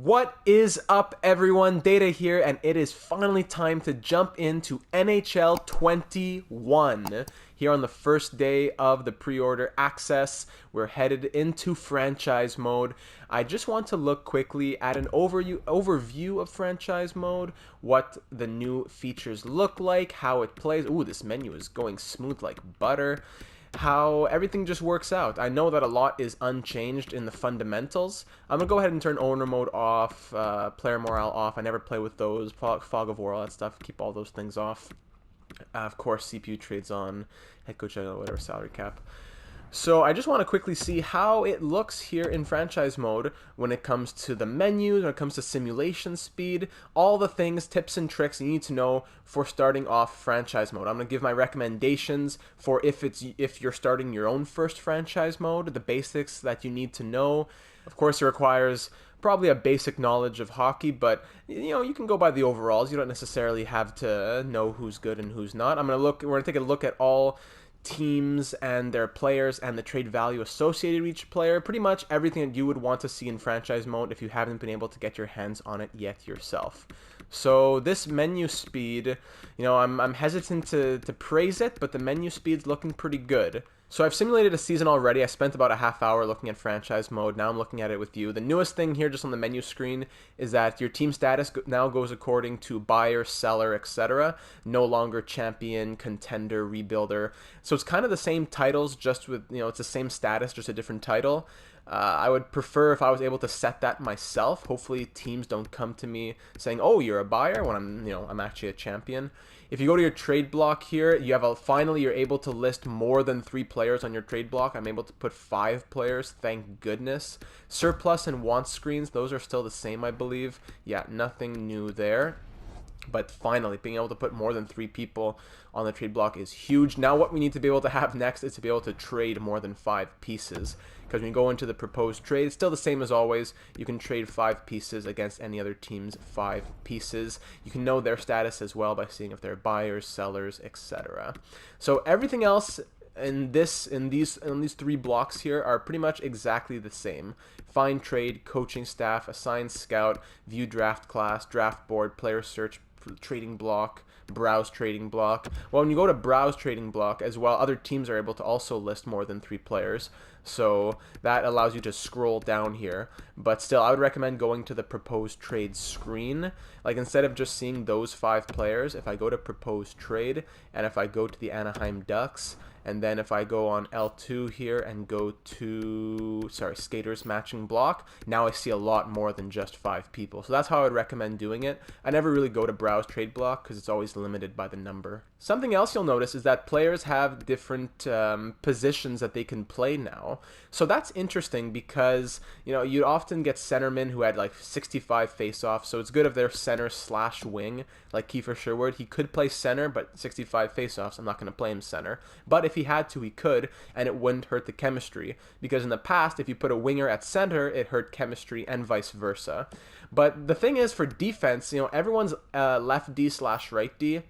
What is up, everyone? Data here, and it is finally time to jump into NHL 21. Here on the first day of the pre-order access, we're headed into franchise mode. I just want to look quickly at an overview of franchise mode, what the new features look like, how it plays. Ooh, this menu is going smooth like butter. How everything just works out. I know that a lot is unchanged in the fundamentals. I'm gonna go ahead and turn owner mode off, player morale off. I never play with those, fog of war, all that stuff. Keep all those things off. Of course, CPU trades on, head coach, whatever, salary cap. So I just want to quickly see how it looks here in franchise mode when it comes to the menus, when it comes to simulation speed, all the things, tips and tricks you need to know for starting off franchise mode. I'm going to give my recommendations for if you're starting your own first franchise mode, the basics that you need to know. Of course, it requires probably a basic knowledge of hockey, but you can go by the overalls. You don't necessarily have to know who's good and who's not. We're going to take a look at all teams and their players and the trade value associated with each player. Pretty much everything that you would want to see in franchise mode if you haven't been able to get your hands on it yet yourself. So this menu speed, I'm hesitant to praise it, but the menu speed's looking pretty good. So I've simulated a season already. I spent about a half hour looking at franchise mode. Now I'm looking at it with you. The newest thing here just on the menu screen is that your team status now goes according to buyer, seller, etc. No longer champion, contender, rebuilder. So it's kind of the same titles, just with, it's the same status, just a different title. I would prefer if I was able to set that myself. Hopefully teams don't come to me saying, "Oh, you're a buyer," when I'm actually a champion. If you go to your trade block here, finally you're able to list more than 3 players on your trade block. I'm able to put 5 players, thank goodness. Surplus and want screens, those are still the same, I believe. Yeah, nothing new there. But finally, being able to put more than 3 people on the trade block is huge. Now what we need to be able to have next is to be able to trade more than 5 pieces. Because when you go into the proposed trade, it's still the same as always. You can trade 5 pieces against any other team's 5 pieces. You can know their status as well by seeing if they're buyers, sellers, etc. So everything else in these 3 blocks here are pretty much exactly the same. Find trade, coaching staff, assign scout, view draft class, draft board, player search, trading block, browse trading block. Well, when you go to browse trading block as well, other teams are able to also list more than 3 players. So that allows you to scroll down here. But still, I would recommend going to the proposed trade screen. Like, instead of just seeing those 5 players, if I go to proposed trade and if I go to the Anaheim Ducks, and then if I go on L2 here and go to, skaters matching block, now I see a lot more than just 5 people. So that's how I would recommend doing it. I never really go to browse trade block because it's always limited by the number. Something else you'll notice is that players have different positions that they can play now. So that's interesting because, you'd often get centermen who had like 65 face-offs. So it's good if they're center/wing, like Kiefer Sherwood. He could play center, but 65 face-offs, I'm not going to play him center. But if he had to, he could, and it wouldn't hurt the chemistry. Because in the past, if you put a winger at center, it hurt chemistry and vice versa. But the thing is, for defense, everyone's left D/right D.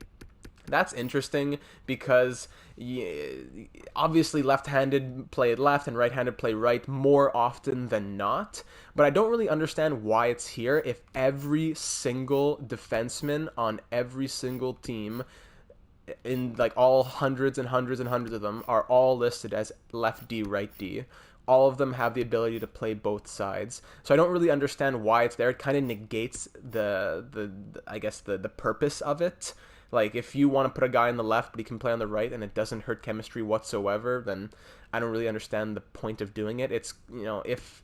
That's interesting because obviously left-handed play left and right-handed play right more often than not. But I don't really understand why it's here if every single defenseman on every single team, in like all hundreds and hundreds and hundreds of them, are all listed as left D, right D. All of them have the ability to play both sides. So I don't really understand why it's there. It kind of negates the purpose of it. Like, if you want to put a guy on the left but he can play on the right and it doesn't hurt chemistry whatsoever, then I don't really understand the point of doing it. It's, if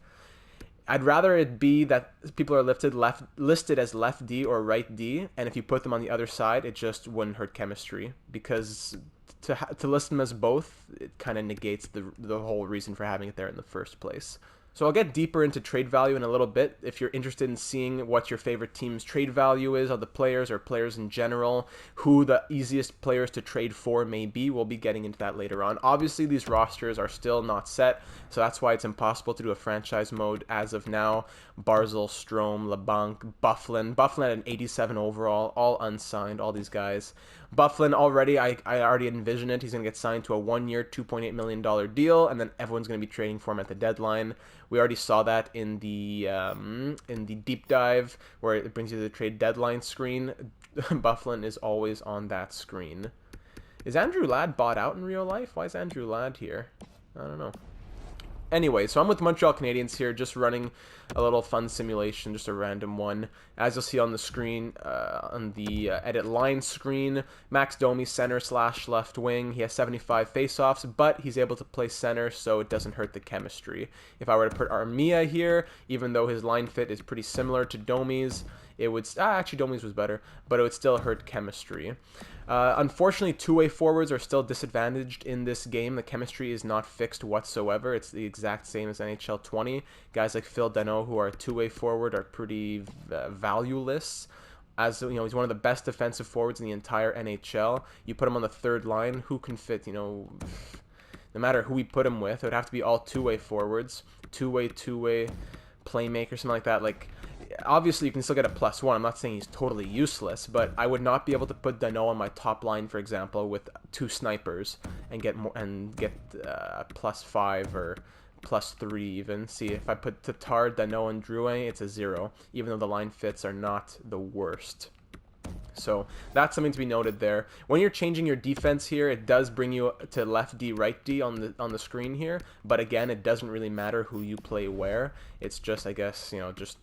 I'd rather it be that people are listed as left D or right D, and if you put them on the other side, it just wouldn't hurt chemistry, because to list them as both, it kind of negates the whole reason for having it there in the first place. So I'll get deeper into trade value in a little bit. If you're interested in seeing what your favorite team's trade value is of the players or players in general, who the easiest players to trade for may be, we'll be getting into that later on. Obviously, these rosters are still not set, so that's why it's impossible to do a franchise mode as of now. Barzal, Strome, LeBlanc, Bufflin. Bufflin at an 87 overall, all unsigned, all these guys. Bufflin already, I already envision it. He's going to get signed to a 1-year, $2.8 million deal, and then everyone's going to be trading for him at the deadline. We already saw that in the deep dive where it brings you to the trade deadline screen. Bufflin is always on that screen. Is Andrew Ladd bought out in real life? Why is Andrew Ladd here? I don't know. Anyway, so I'm with Montreal Canadiens here, just running a little fun simulation, just a random one. As you'll see on the screen, on the edit line screen, Max Domi, center/left wing. He has 75 faceoffs, but he's able to play center, so it doesn't hurt the chemistry. If I were to put Armia here, even though his line fit is pretty similar to Domi's, it would actually Domi's was better, but it would still hurt chemistry. Unfortunately, two-way forwards are still disadvantaged in this game. The chemistry is not fixed whatsoever. It's the exact same as NHL 20. Guys like Phil Danault, who are a two-way forward, are pretty valueless. As you know, he's one of the best defensive forwards in the entire NHL. You put him on the third line, who can fit? You know, no matter who we put him with, it would have to be all two-way forwards, two-way playmaker, something like that. Like, obviously you can still get a +1. I'm not saying he's totally useless, but I would not be able to put Danault on my top line, for example, with two snipers and get more +5 or +3 even. See, if I put Tatar, Danault, and Drouin, it's a 0, even though the line fits are not the worst. So that's something to be noted there. When you're changing your defense here, it does bring you to left D, right D on the screen here. But again, it doesn't really matter who you play where. It's just, I guess, you know, just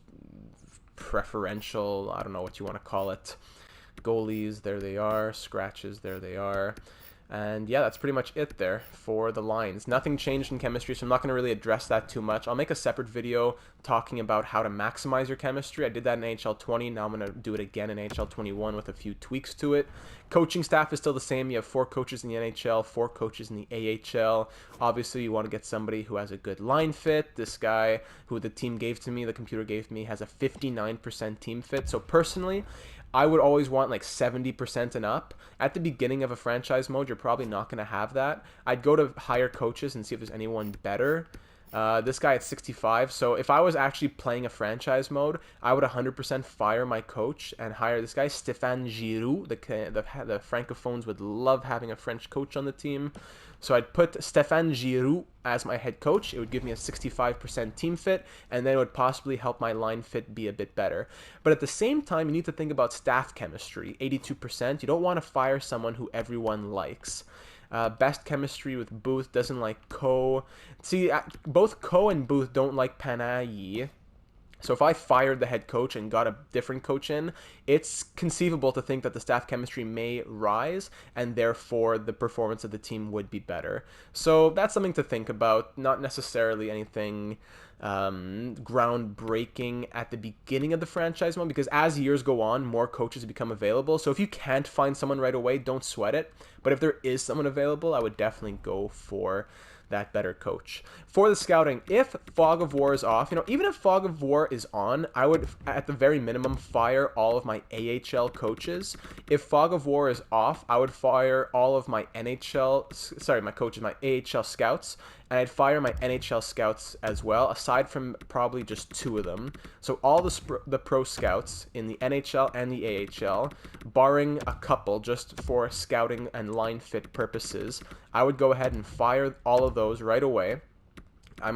preferential, I don't know what you want to call it. Goalies, there they are. Scratches, there they are. And yeah, that's pretty much it there for the lines. Nothing changed in chemistry, so I'm not going to really address that too much. I'll make a separate video talking about how to maximize your chemistry. I did that in NHL 20. Now I'm going to do it again in NHL 21 with a few tweaks to it. Coaching staff is still the same. You have 4 coaches in the NHL, 4 coaches in the AHL. Obviously, you want to get somebody who has a good line fit. This guy who the team gave to me, the computer gave me, has a 59% team fit. So personally, I would always want like 70% and up. At the beginning of a franchise mode, you're probably not going to have that. I'd go to higher coaches and see if there's anyone better. This guy at 65. So if I was actually playing a franchise mode, I would 100% fire my coach and hire this guy, Stéphane Giroux. The Francophones would love having a French coach on the team. So I'd put Stéphane Giroux as my head coach. It would give me a 65% team fit, and then it would possibly help my line fit be a bit better. But at the same time, you need to think about staff chemistry, 82%. You don't want to fire someone who everyone likes. Best chemistry with Booth, doesn't like Ko. See, both Ko and Booth don't like Panayi. So if I fired the head coach and got a different coach in, it's conceivable to think that the staff chemistry may rise, and therefore the performance of the team would be better. So that's something to think about, not necessarily anything groundbreaking at the beginning of the franchise mode, because as years go on, more coaches become available. So if you can't find someone right away, don't sweat it. But if there is someone available, I would definitely go for that better coach. For the scouting, if Fog of War is off, you know, even if Fog of War is on, I would, at the very minimum, fire all of my AHL coaches. If Fog of War is off, I would fire all of my my coaches, my AHL scouts, and I'd fire my NHL scouts as well, aside from probably just 2 of them. So all the pro scouts in the NHL and the AHL, barring a couple just for scouting and line fit purposes, I would go ahead and fire all of those right away.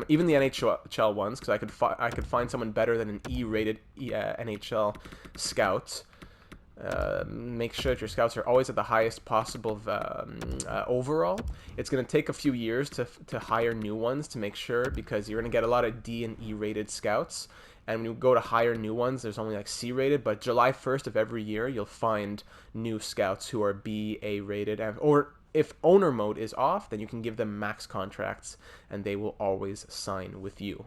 Even the NHL ones, because I could find someone better than an E-rated NHL scout. Make sure that your scouts are always at the highest possible overall. It's going to take a few years to hire new ones to make sure, because you're going to get a lot of D and E rated scouts, and when you go to hire new ones, there's only like C rated. But July 1st of every year, you'll find new scouts who are B, A rated, or if owner mode is off, then you can give them max contracts and they will always sign with you.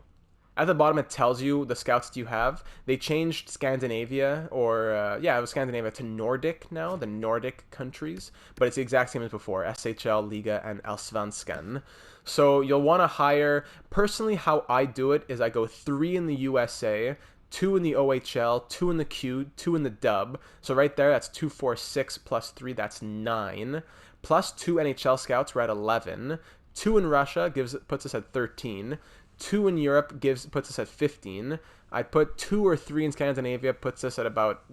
At the bottom, it tells you the scouts that you have. They changed Scandinavia, it was Scandinavia to Nordic now, the Nordic countries, but it's the exact same as before, SHL, Liga, and Allsvenskan. So you'll want to hire, personally how I do it is I go 3 in the USA, 2 in the OHL, 2 in the Q, 2 in the Dub. So right there, that's 2, 4, 6 plus 3, that's 9. Plus 2 NHL scouts, we're at 11. 2 in Russia puts us at 13. 2 in Europe puts us at 15. I'd put 2 or 3 in Scandinavia, puts us at about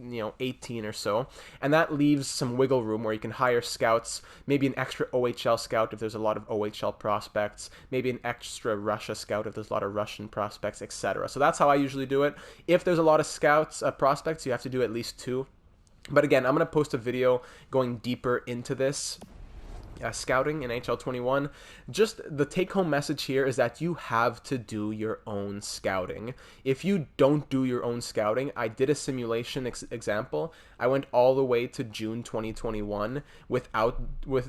18 or so, and that leaves some wiggle room where you can hire scouts, maybe an extra OHL scout if there's a lot of OHL prospects, maybe an extra Russia scout if there's a lot of Russian prospects, etc. So that's how I usually do it. If there's a lot of scouts, prospects, you have to do at least 2. But again, I'm going to post a video going deeper into this. Scouting in NHL 21. Just the take-home message here is that you have to do your own scouting. If you don't do your own scouting, I did a simulation example. I went all the way to June 2021 with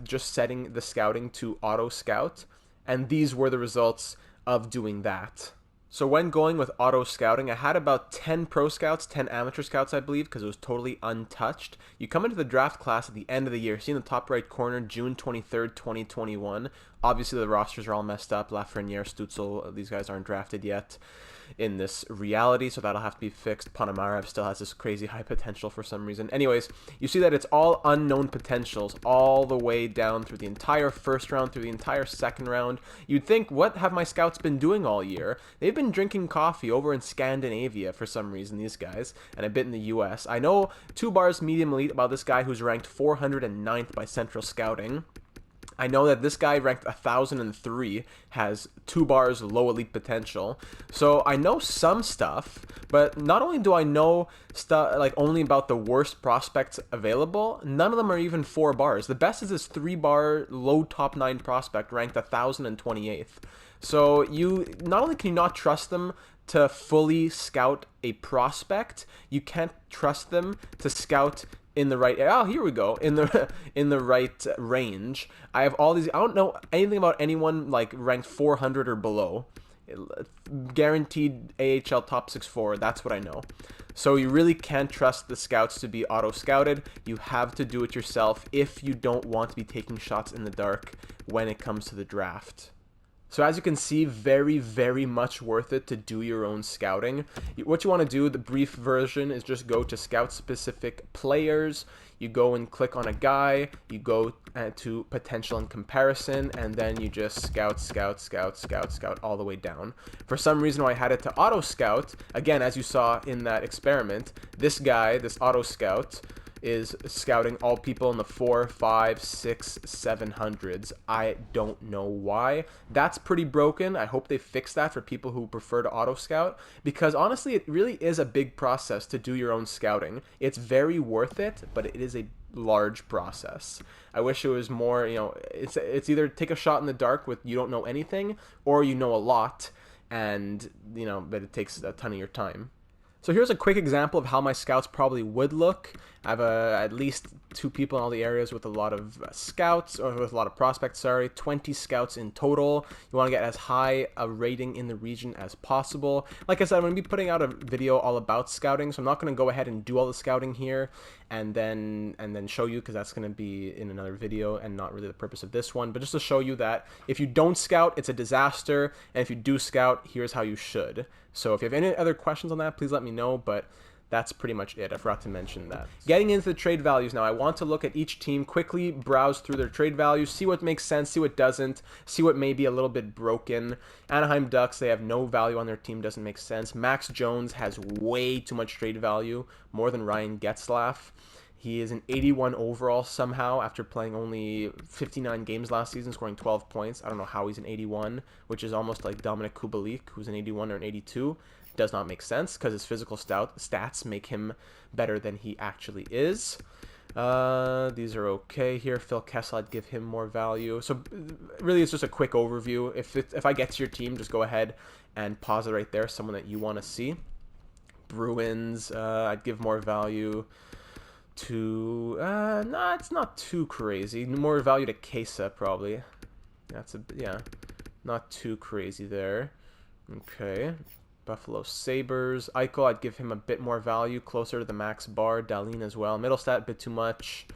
just setting the scouting to auto scout, and these were the results of doing that. So when going with auto scouting, I had about 10 pro scouts, 10 amateur scouts, I believe, because it was totally untouched. You come into the draft class at the end of the year, see in the top right corner, June 23rd, 2021. Obviously, the rosters are all messed up. Lafreniere, Stützle, these guys aren't drafted yet in this reality, so that'll have to be fixed. Ponomarev still has this crazy high potential for some reason. Anyways, you see that it's all unknown potentials all the way down through the entire first round, through the entire second round. You'd think, what have my scouts been doing all year? They've been drinking coffee over in Scandinavia for some reason, these guys, and a bit in the US. I know 2 bars medium elite about this guy who's ranked 409th by Central Scouting. I know that this guy ranked 1,003 has 2 bars low elite potential. So I know some stuff, but not only do I know stuff like only about the worst prospects available, none of them are even 4 bars. The best is this 3 bar low top 9 prospect ranked 1,028th. So you not only can you not trust them to fully scout a prospect, you can't trust them to scout in the right, oh, here we go, in the right range. I have all these, I don't know anything about anyone like ranked 400 or below. Guaranteed AHL top 6 forward, that's what I know. So you really can't trust the scouts to be auto scouted. You have to do it yourself if you don't want to be taking shots in the dark when it comes to the draft. So as you can see, very, very much worth it to do your own scouting. What you want to do, the brief version, is just go to scout-specific players. You go and click on a guy. You go to potential and comparison, and then you just scout, scout, scout, scout, scout all the way down. For some reason, I had it to auto scout. Again, as you saw in that experiment, this guy, this auto scout, is scouting all people in the 4, 5, 6, 700s. I don't know why. That's pretty broken. I hope they fix that for people who prefer to auto scout, because honestly, it really is a big process to do your own scouting. It's very worth it, but it is a large process. I wish it was more, it's either take a shot in the dark with you don't know anything, or you know a lot, and but it takes a ton of your time. So here's a quick example of how my scouts probably would look. I have at least 2 people in all the areas with a lot of scouts, or with a lot of prospects, 20 scouts in total. You want to get as high a rating in the region as possible. Like I said, I'm going to be putting out a video all about scouting, so I'm not going to go ahead and do all the scouting here and then show you, because that's going to be in another video and not really the purpose of this one. But just to show you that if you don't scout, it's a disaster, and if you do scout, here's how you should. So if you have any other questions on that, please let me know, but that's pretty much it. I forgot to mention that. Getting into the trade values now, I want to look at each team, quickly browse through their trade values, see what makes sense, see what doesn't, see what may be a little bit broken. Anaheim Ducks, they have no value on their team, doesn't make sense. Max Jones has way too much trade value, more than Ryan Getzlaf. He is an 81 overall somehow after playing only 59 games last season, scoring 12 points. I don't know how he's an 81, which is almost like Dominik Kubalik, who's an 81 or an 82. Does not make sense because his physical stats make him better than he actually is. These are okay here. Phil Kessel, I'd give him more value. So really, it's just a quick overview. If I get to your team, just go ahead and pause it right there. Someone that you want to see. Bruins, I'd give more value to it's not too crazy. More value to Kesa probably. Not too crazy there. Okay. Buffalo Sabres. Eichel, I'd give him a bit more value, closer to the max bar. Dahlin as well. Middlestat, a bit too much.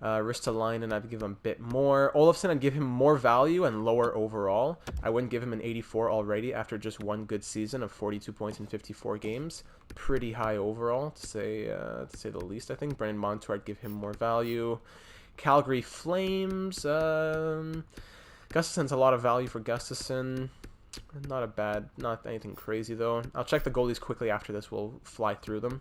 Ristolainen, I'd give him a bit more. Olofsson, I'd give him more value and lower overall. I wouldn't give him an 84 already after just one good season of 42 points in 54 games. Pretty high overall, to say the least, I think. Brandon Montour, I'd give him more value. Calgary Flames, Gustafson's a lot of value for Gustafson. Not anything crazy though. I'll check the goalies quickly after this. We'll fly through them.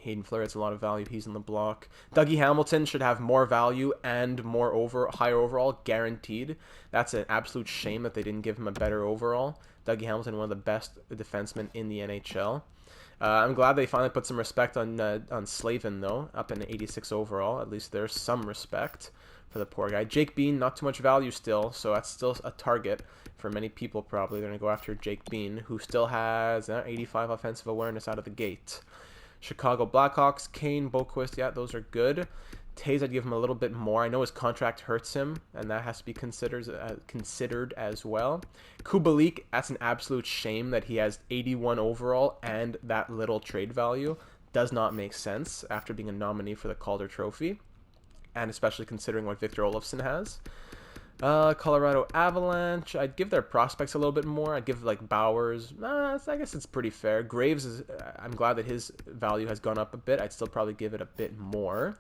Hayden Fleury's a lot of value. He's in the block. Dougie Hamilton should have more value and higher overall, guaranteed. That's an absolute shame that they didn't give him a better overall. Dougie Hamilton, one of the best defensemen in the NHL. I'm glad they finally put some respect on Slavin though, up in 86 overall. At least there's some respect for the poor guy. Jake Bean, not too much value still, so that's still a target for many people probably. They're going to go after Jake Bean, who still has 85 offensive awareness out of the gate. Chicago Blackhawks, Kane, Boquist, yeah, those are good. Taze, I'd give him a little bit more. I know his contract hurts him, and that has to be considered as well. Kubalik, that's an absolute shame that he has 81 overall and that little trade value. Does not make sense after being a nominee for the Calder Trophy, and especially considering what Victor Olofsson has. Colorado Avalanche, I'd give their prospects a little bit more. I'd give like Bowers, I guess it's pretty fair. Graves, I'm glad that his value has gone up a bit. I'd still probably give it a bit more.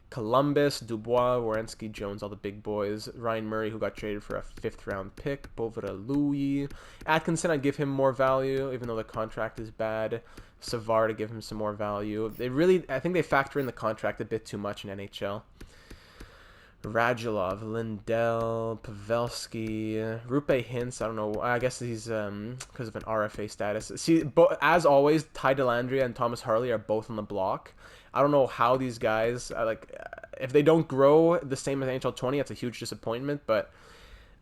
Columbus, Dubois, Werenski, Jones, all the big boys. Ryan Murray, who got traded for a 5th round pick. Bovara Louis. Atkinson, I'd give him more value, even though the contract is bad. Savard, to give him some more value. I think they factor in the contract a bit too much in NHL. Radulov, Lindell, Pavelski, Rupe Hintz, I don't know, I guess he's because of an RFA status. See, as always, Ty Dellandrea and Thomas Harley are both on the block. I don't know how these guys, if they don't grow the same as NHL 20, that's a huge disappointment, but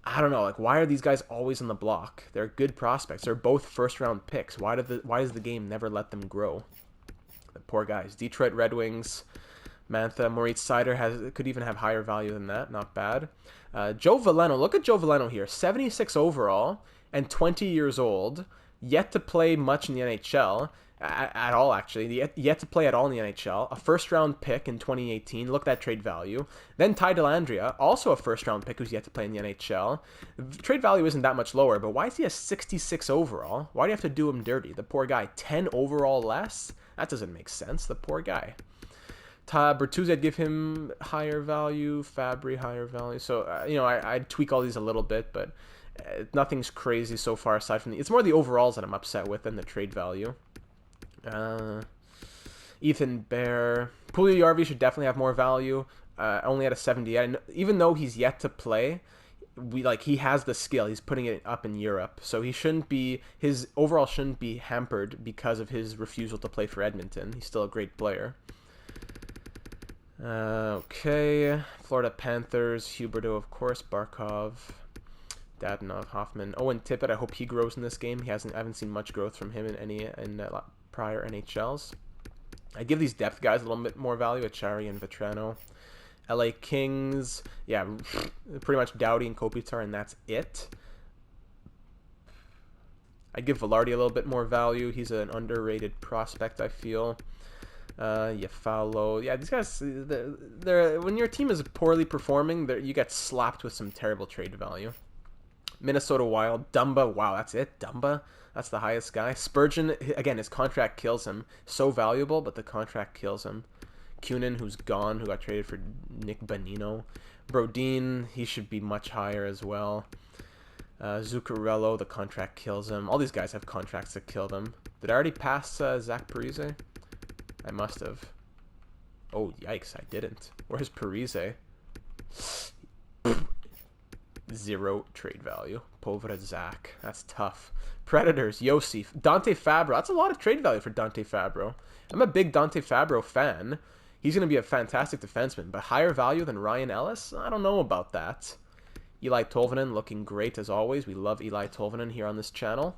I don't know, why are these guys always on the block? They're good prospects. They're both first-round picks. Why does the game never let them grow? The poor guys. Detroit Red Wings, Mantha, Moritz Seider could even have higher value than that. Not bad. Joe Veleno. Look at Joe Veleno here. 76 overall and 20 years old. Yet to play much in the NHL. At all, actually. Yet to play at all in the NHL. A first-round pick in 2018. Look at that trade value. Then Ty Dellandrea, also a first-round pick who's yet to play in the NHL. The trade value isn't that much lower, but why is he a 66 overall? Why do you have to do him dirty? The poor guy. 10 overall less? That doesn't make sense. The poor guy. Bertuzzi, I'd give him higher value. Fabry, higher value. So, I'd tweak all these a little bit, but nothing's crazy so far aside from it's more the overalls that I'm upset with than the trade value. Ethan Bear. Puljujärvi should definitely have more value. Only at a 70. Even though he's yet to play, he has the skill. He's putting it up in Europe, so his overall shouldn't be hampered because of his refusal to play for Edmonton. He's still a great player. Okay, Florida Panthers, Huberdeau, of course, Barkov, Dadonov, Hoffman, Owen Tippett. I hope he grows in this game. I haven't seen much growth from him in prior NHLs. I give these depth guys a little bit more value. Achari and Vetrano. LA Kings, yeah, pretty much Doughty and Kopitar, and that's it. I'd give Velarde a little bit more value. He's an underrated prospect, I feel. Yafalo. Yeah, these guys, they're when your team is poorly performing, you get slapped with some terrible trade value. Minnesota Wild. Dumba. Wow, that's it? Dumba? That's the highest guy. Spurgeon, again, his contract kills him. So valuable, but the contract kills him. Kunin, who's gone, who got traded for Nick Bonino. Brodin, he should be much higher as well. Zuccarello, the contract kills him. All these guys have contracts that kill them. Did I already pass Zach Parise? I must have. Oh, yikes, I didn't. Where's Parise? 0 trade value. Povra Zach. That's tough. Predators, Yosef. Dante Fabro. That's a lot of trade value for Dante Fabro. I'm a big Dante Fabro fan. He's going to be a fantastic defenseman, but higher value than Ryan Ellis? I don't know about that. Eli Tolvanen looking great as always. We love Eli Tolvanen here on this channel.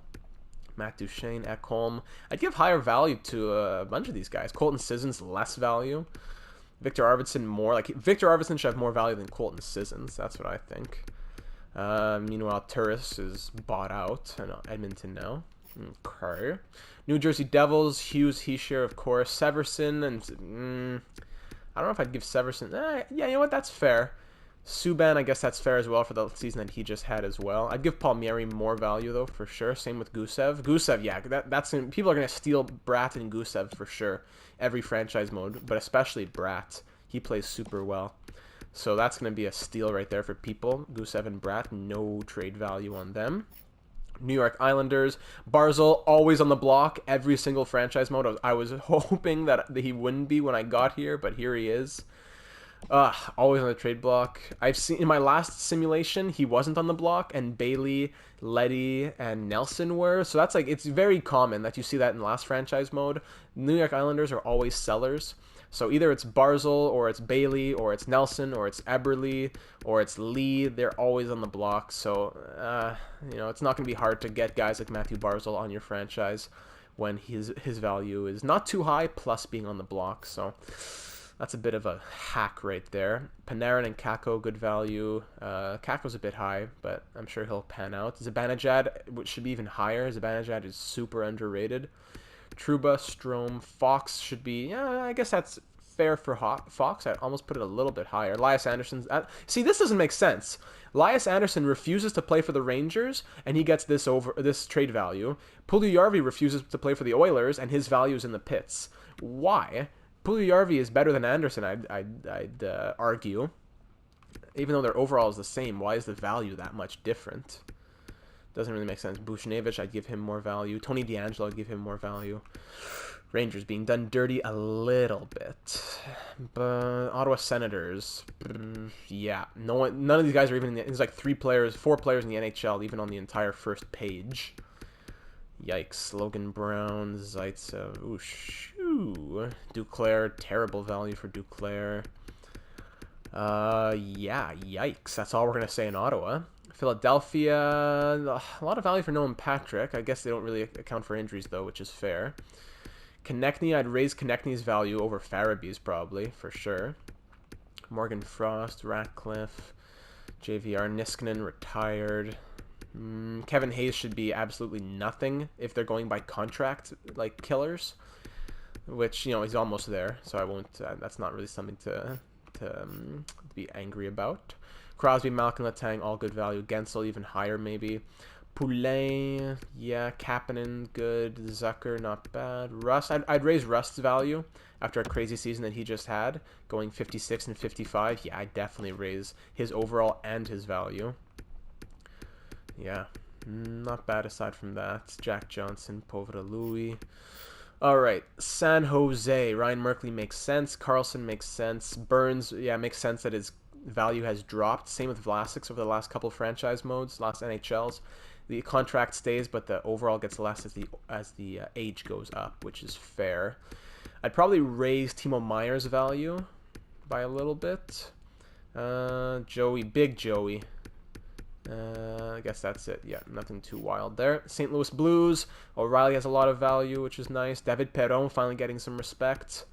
Matt Duchene, Ekholm. I'd give higher value to a bunch of these guys. Colton Sissons, less value. Victor Arvidsson, more. Victor Arvidsson should have more value than Colton Sissons. That's what I think. Meanwhile, Turris is bought out in Edmonton now. Okay. New Jersey Devils, Hughes, Heischer, of course. Severson, and I don't know if I'd give Severson. Yeah, you know what? That's fair. Subban, I guess that's fair as well for the season that he just had as well. I'd give Palmieri more value, though, for sure. Same with Gusev. Gusev, yeah, people are going to steal Bratt and Gusev for sure. Every franchise mode, but especially Bratt. He plays super well. So that's going to be a steal right there for people. Gusev and Bratt, no trade value on them. New York Islanders, Barzal, always on the block, every single franchise mode. I was hoping that he wouldn't be when I got here, but here he is. Always on the trade block. I've seen in my last simulation he wasn't on the block, and Bailey, Letty, and Nelson were. So that's like, it's very common that you see that in the last franchise mode. New York Islanders are always sellers. So either it's Barzal, or it's Bailey, or it's Nelson, or it's Eberle, or it's Lee. They're always on the block. So you know, it's not going to be hard to get guys like Matthew Barzal on your franchise when his value is not too high, plus being on the block. So that's a bit of a hack right there. Panarin and Kakko, good value. Kakko's a bit high, but I'm sure he'll pan out. Zibanejad, which should be even higher. Zibanejad is super underrated. Trouba, Strome, Fox should be, yeah, I guess that's fair for Fox. I'd almost put it a little bit higher. Elias Anderson's, see, this doesn't make sense. Elias Anderson refuses to play for the Rangers, and he gets this trade value. Puljujarvi refuses to play for the Oilers, and his value is in the pits. Why? Puljujarvi is better than Anderson, I'd argue. Even though their overall is the same, why is the value that much different? Doesn't really make sense. Buchnevich, I'd give him more value. Tony DeAngelo, I'd give him more value. Rangers being done dirty a little bit. But Ottawa Senators, yeah. None of these guys are even in the, there's like 4 players in the NHL, even on the entire first page. Yikes. Logan Brown, Zaitsev, ooh, shoo. Duclair, terrible value for Duclair. Yeah, yikes. That's all we're going to say in Ottawa. Philadelphia, a lot of value for Nolan Patrick. I guess they don't really account for injuries, though, which is fair. Konechny, I'd raise Konechny's value over Farabee's probably, for sure. Morgan Frost, Ratcliffe, JVR, Niskanen, retired. Kevin Hayes should be absolutely nothing if they're going by contract, like killers. Which, you know, he's almost there, so I won't, that's not really something to be angry about. Crosby, Malkin, Letang, all good value. Gensel, even higher, maybe. Poulin, yeah. Kapanen, good. Zucker, not bad. Rust, I'd raise Rust's value after a crazy season that he just had, going 56 and 55. Yeah, I'd definitely raise his overall and his value. Yeah, not bad aside from that. Jack Johnson, Poveda Louis. All right, San Jose. Ryan Merkley makes sense. Carlson makes sense. Burns, yeah, makes sense that his value has dropped. Same with Vlasic over the last couple of franchise modes, last NHLs. The contract stays, but the overall gets less as the age goes up, which is fair. I'd probably raise Timo Meyer's value by a little bit. Big Joey. I guess that's it. Yeah, nothing too wild there. St. Louis Blues. O'Reilly has a lot of value, which is nice. David Perron finally getting some respect.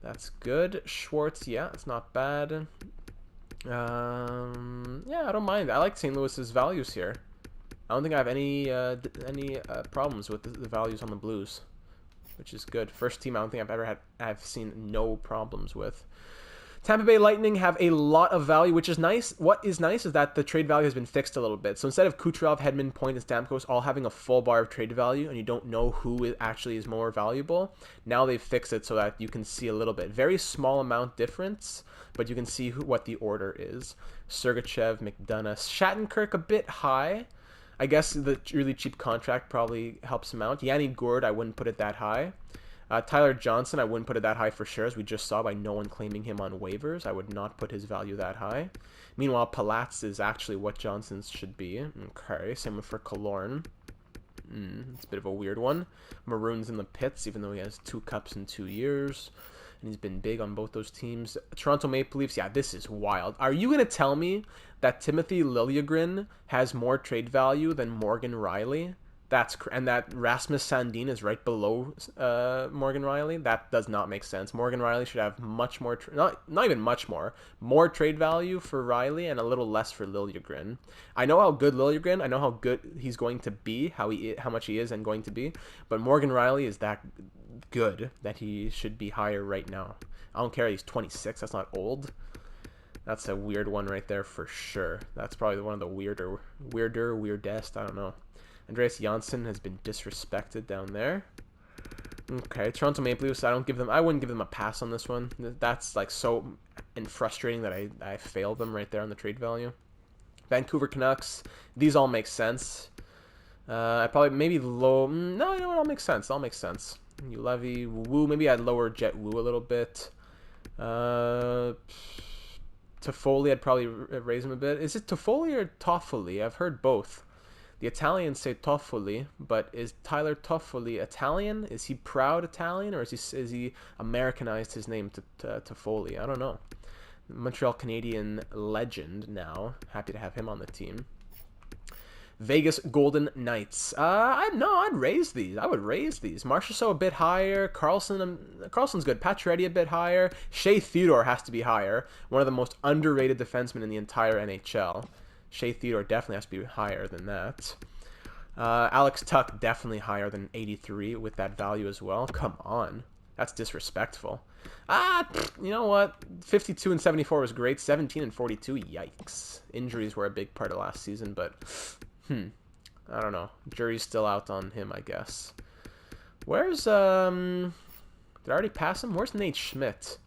That's good. Schwartz, yeah, it's not bad. Yeah, I don't mind. I like St. Louis's values here. I don't think I have any problems with the values on the Blues, which is good. First team I don't think I've seen no problems with. Tampa Bay Lightning have a lot of value, which is nice. What is nice is that the trade value has been fixed a little bit. So instead of Kucherov, Hedman, Point, and Stamkos all having a full bar of trade value, and you don't know who actually is more valuable, now they've fixed it so that you can see a little bit. Very small amount difference, but you can see what the order is. Sergachev, McDonough, Shattenkirk a bit high. I guess the really cheap contract probably helps him out. Yanni Gourde, I wouldn't put it that high. Tyler Johnson, I wouldn't put it that high for sure, as we just saw by no one claiming him on waivers. I would not put his value that high. Meanwhile, Palatz is actually what Johnson's should be. Okay, same for Killorn. It's a bit of a weird one. Maroon's in the pits, even though he has 2 cups in 2 years. And he's been big on both those teams. Toronto Maple Leafs, yeah, this is wild. Are you going to tell me that Timothy Liljegren has more trade value than Morgan Rielly? And that Rasmus Sandin is right below Morgan Rielly. That does not make sense. Morgan Rielly should have much more, not even much more trade value for Rielly and a little less for Liljegren. I know how good Liljegren, I know how good he's going to be, how much he is and going to be, but Morgan Rielly is that good that he should be higher right now. I don't care, he's 26, that's not old. That's a weird one right there for sure. That's probably one of the weirdest, I don't know. Andreas Janssen has been disrespected down there. Okay, Toronto Maple Leafs, I wouldn't give them a pass on this one. That's like so and frustrating that I failed them right there on the trade value. Vancouver Canucks, these all make sense. I probably maybe low. No, it all makes sense. All makes sense. You Levy, Woo. Maybe I'd lower Jet Woo a little bit. Toffoli, I'd probably raise him a bit. Is it Toffoli or Toffoli? I've heard both. The Italians say Toffoli, but is Tyler Toffoli Italian? Is he proud Italian, or is he Americanized his name to Toffoli? I don't know. Montreal Canadian legend now. Happy to have him on the team. Vegas Golden Knights. I'd raise these. I would raise these. Marchessault a bit higher. Carlson's good. Pacioretty a bit higher. Shea Theodore has to be higher. One of the most underrated defensemen in the entire NHL. Shea Theodore definitely has to be higher than that. Alex Tuch definitely higher than 83 with that value as well. Come on. That's disrespectful. You know what? 52 and 74 was great. 17 and 42, yikes. Injuries were a big part of last season, but I don't know. Jury's still out on him, I guess. Where's, did I already pass him? Where's Nate Schmidt?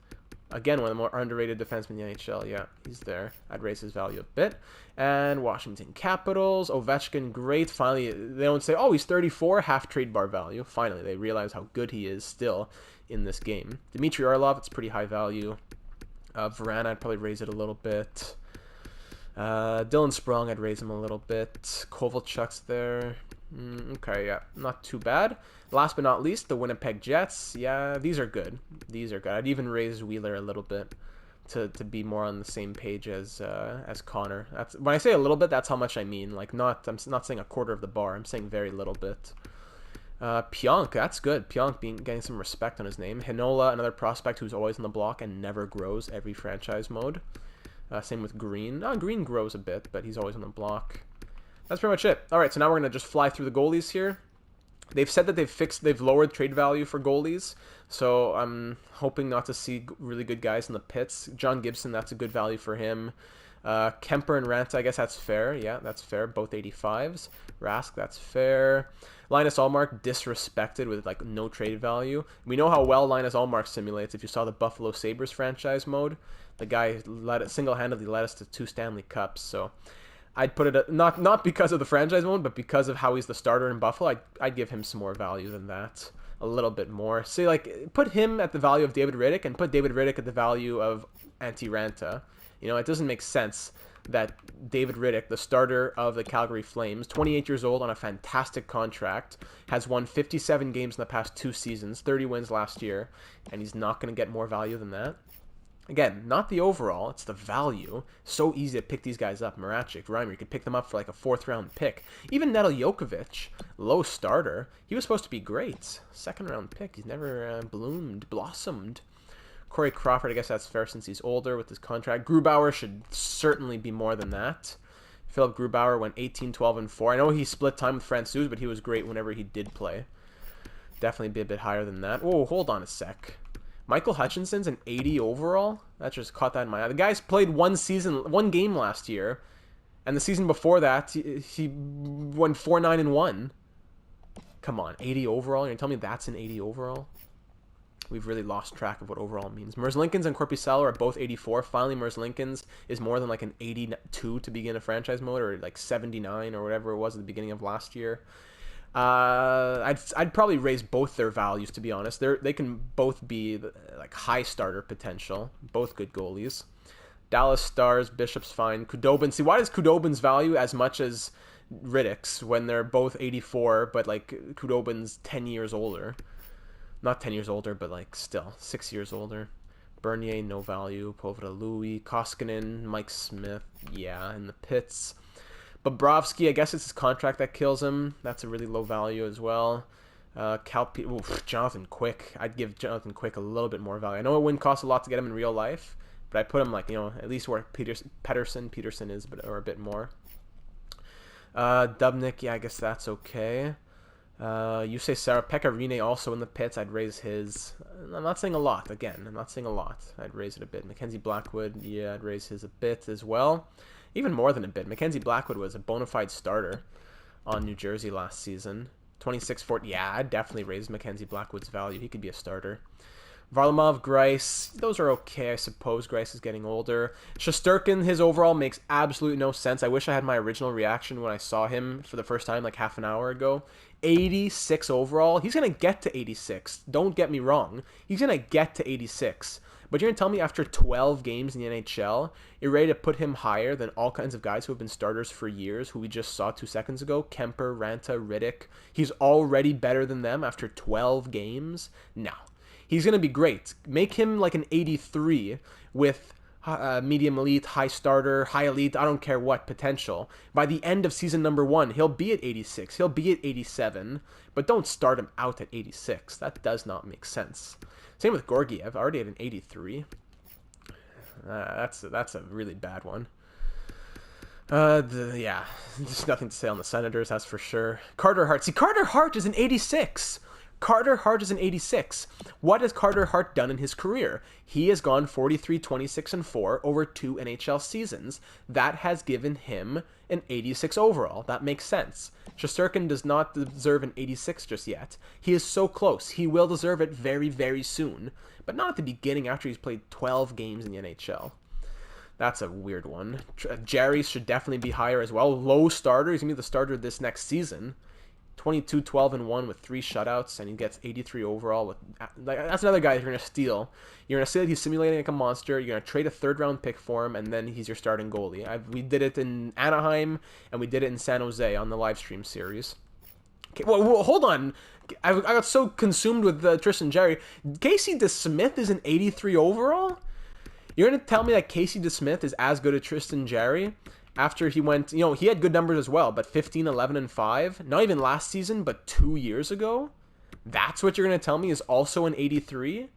Again, one of the more underrated defensemen in the NHL. Yeah, he's there. I'd raise his value a bit. And Washington Capitals. Ovechkin, great. Finally, they don't say, oh, he's 34, half trade bar value. Finally, they realize how good he is still in this game. Dmitry Orlov, it's pretty high value. Varane, I'd probably raise it a little bit. Dylan Sprong, I'd raise him a little bit. Kovalchuk's there. Okay, yeah, not too bad. Last but not least, the Winnipeg Jets. Yeah, these are good. These are good. I'd even raise Wheeler a little bit to be more on the same page as Connor. That's when I say a little bit, that's how much I mean. Like I'm not saying a quarter of the bar. I'm saying very little bit. Pionk, that's good. Pionk getting some respect on his name. Hinola, another prospect who's always on the block and never grows every franchise mode. Same with Green. Green grows a bit, but he's always on the block. That's pretty much it. All right, so now we're going to just fly through the goalies here. They've said that they've lowered trade value for goalies, so I'm hoping not to see really good guys in the pits. John Gibson, that's a good value for him. Kemper and Ranta, I guess that's fair. Yeah, that's fair. Both 85s. Rask, that's fair. Linus Allmark, disrespected with like no trade value. We know how well Linus Allmark simulates. If you saw the Buffalo Sabres franchise mode, the guy single-handedly led us to 2 Stanley Cups. So I'd put it not because of the franchise mode, but because of how he's the starter in Buffalo. I'd give him some more value than that, a little bit more. Say like put him at the value of David Rittich and put David Rittich at the value of Antti Ranta. You know, it doesn't make sense that David Rittich, the starter of the Calgary Flames, 28 years old on a fantastic contract, has won 57 games in the past 2 seasons, 30 wins last year, and he's not going to get more value than that. Again, not the overall, it's the value. So easy to pick these guys up. Marachik, Reimer, you could pick them up for like a 4th round pick. Even Nedeljkovic, low starter, he was supposed to be great. 2nd round pick, he's never blossomed. Corey Crawford, I guess that's fair since he's older with his contract. Grubauer should certainly be more than that. Philip Grubauer went 18, 12, and 4. I know he split time with Francouz, but he was great whenever he did play. Definitely be a bit higher than that. Oh, hold on a sec. Michael Hutchinson's an 80 overall? That just caught that in my eye. The guy's played one game last year, and the season before that, he won 4-9-1. Come on, 80 overall? You're going to tell me that's an 80 overall? We've really lost track of what overall means. Merzlikins and Korpisalo are both 84. Finally, Merzlikins is more than like an 82 to begin a franchise mode, or like 79 or whatever it was at the beginning of last year. I'd probably raise both their values, to be honest. They can both be like high starter potential. Both good goalies. Dallas Stars, Bishop's fine. Khudobin. See, why does Khudobin's value as much as Rittich's when they're both 84, but like Khudobin's 10 years older? Not 10 years older, but like still 6 years older. Bernier, no value. Poveda Louis. Koskinen, Mike Smith, yeah, in the pits. Bobrovsky, I guess it's his contract that kills him. That's a really low value as well. Jonathan Quick. I'd give Jonathan Quick a little bit more value. I know it wouldn't cost a lot to get him in real life, but I put him like, at least where Peterson is, or a bit more. Dubnik, yeah, I guess that's okay. You say Sarah Pecorine also in the pits. I'd raise his. I'm not saying a lot. Again, I'm not saying a lot. I'd raise it a bit. Mackenzie Blackwood, yeah, I'd raise his a bit as well. Even more than a bit. Mackenzie Blackwood was a bona fide starter on New Jersey last season. 26-40. Yeah, I'd definitely raise Mackenzie Blackwood's value. He could be a starter. Varlamov, Grice, those are okay, I suppose. Grice is getting older. Shesterkin, his overall makes absolutely no sense. I wish I had my original reaction when I saw him for the first time like half an hour ago. 86 overall. He's going to get to 86. Don't get me wrong. He's going to get to 86. But you're going to tell me after 12 games in the NHL, you're ready to put him higher than all kinds of guys who have been starters for years, who we just saw 2 seconds ago? Kemper, Ranta, Riddick. He's already better than them after 12 games? No. He's going to be great. Make him like an 83 with medium elite, high starter, high elite, I don't care what, potential. By the end of season number 1, he'll be at 86. He'll be at 87. But don't start him out at 86. That does not make sense. Same with Gorgiev, already at an 83. That's a really bad one. Yeah, there's nothing to say on the Senators, that's for sure. Carter Hart. See, Carter Hart is an 86. Carter Hart is an 86. What has Carter Hart done in his career? He has gone 43, 26, and 4 over 2 NHL seasons. That has given him an 86 overall. That makes sense. Shesterkin does not deserve an 86 just yet. He is so close. He will deserve it very, very soon. But not at the beginning after he's played 12 games in the NHL. That's a weird one. Jerry should definitely be higher as well. Low starter. He's going to be the starter this next season. 22, 12, and 1 with 3 shutouts, and he gets 83 overall. That's another guy you're going to steal. You're going to say that he's simulating like a monster. You're going to trade a 3rd-round pick for him, and then he's your starting goalie. We did it in Anaheim, and we did it in San Jose on the live stream series. Okay, well, hold on. I got so consumed with Tristan Jarry. Casey DeSmith is an 83 overall? You're going to tell me that Casey DeSmith is as good as Tristan Jarry? After he went, he had good numbers as well, but 15, 11, and 5. Not even last season, but 2 years ago? That's what you're going to tell me is also an 83?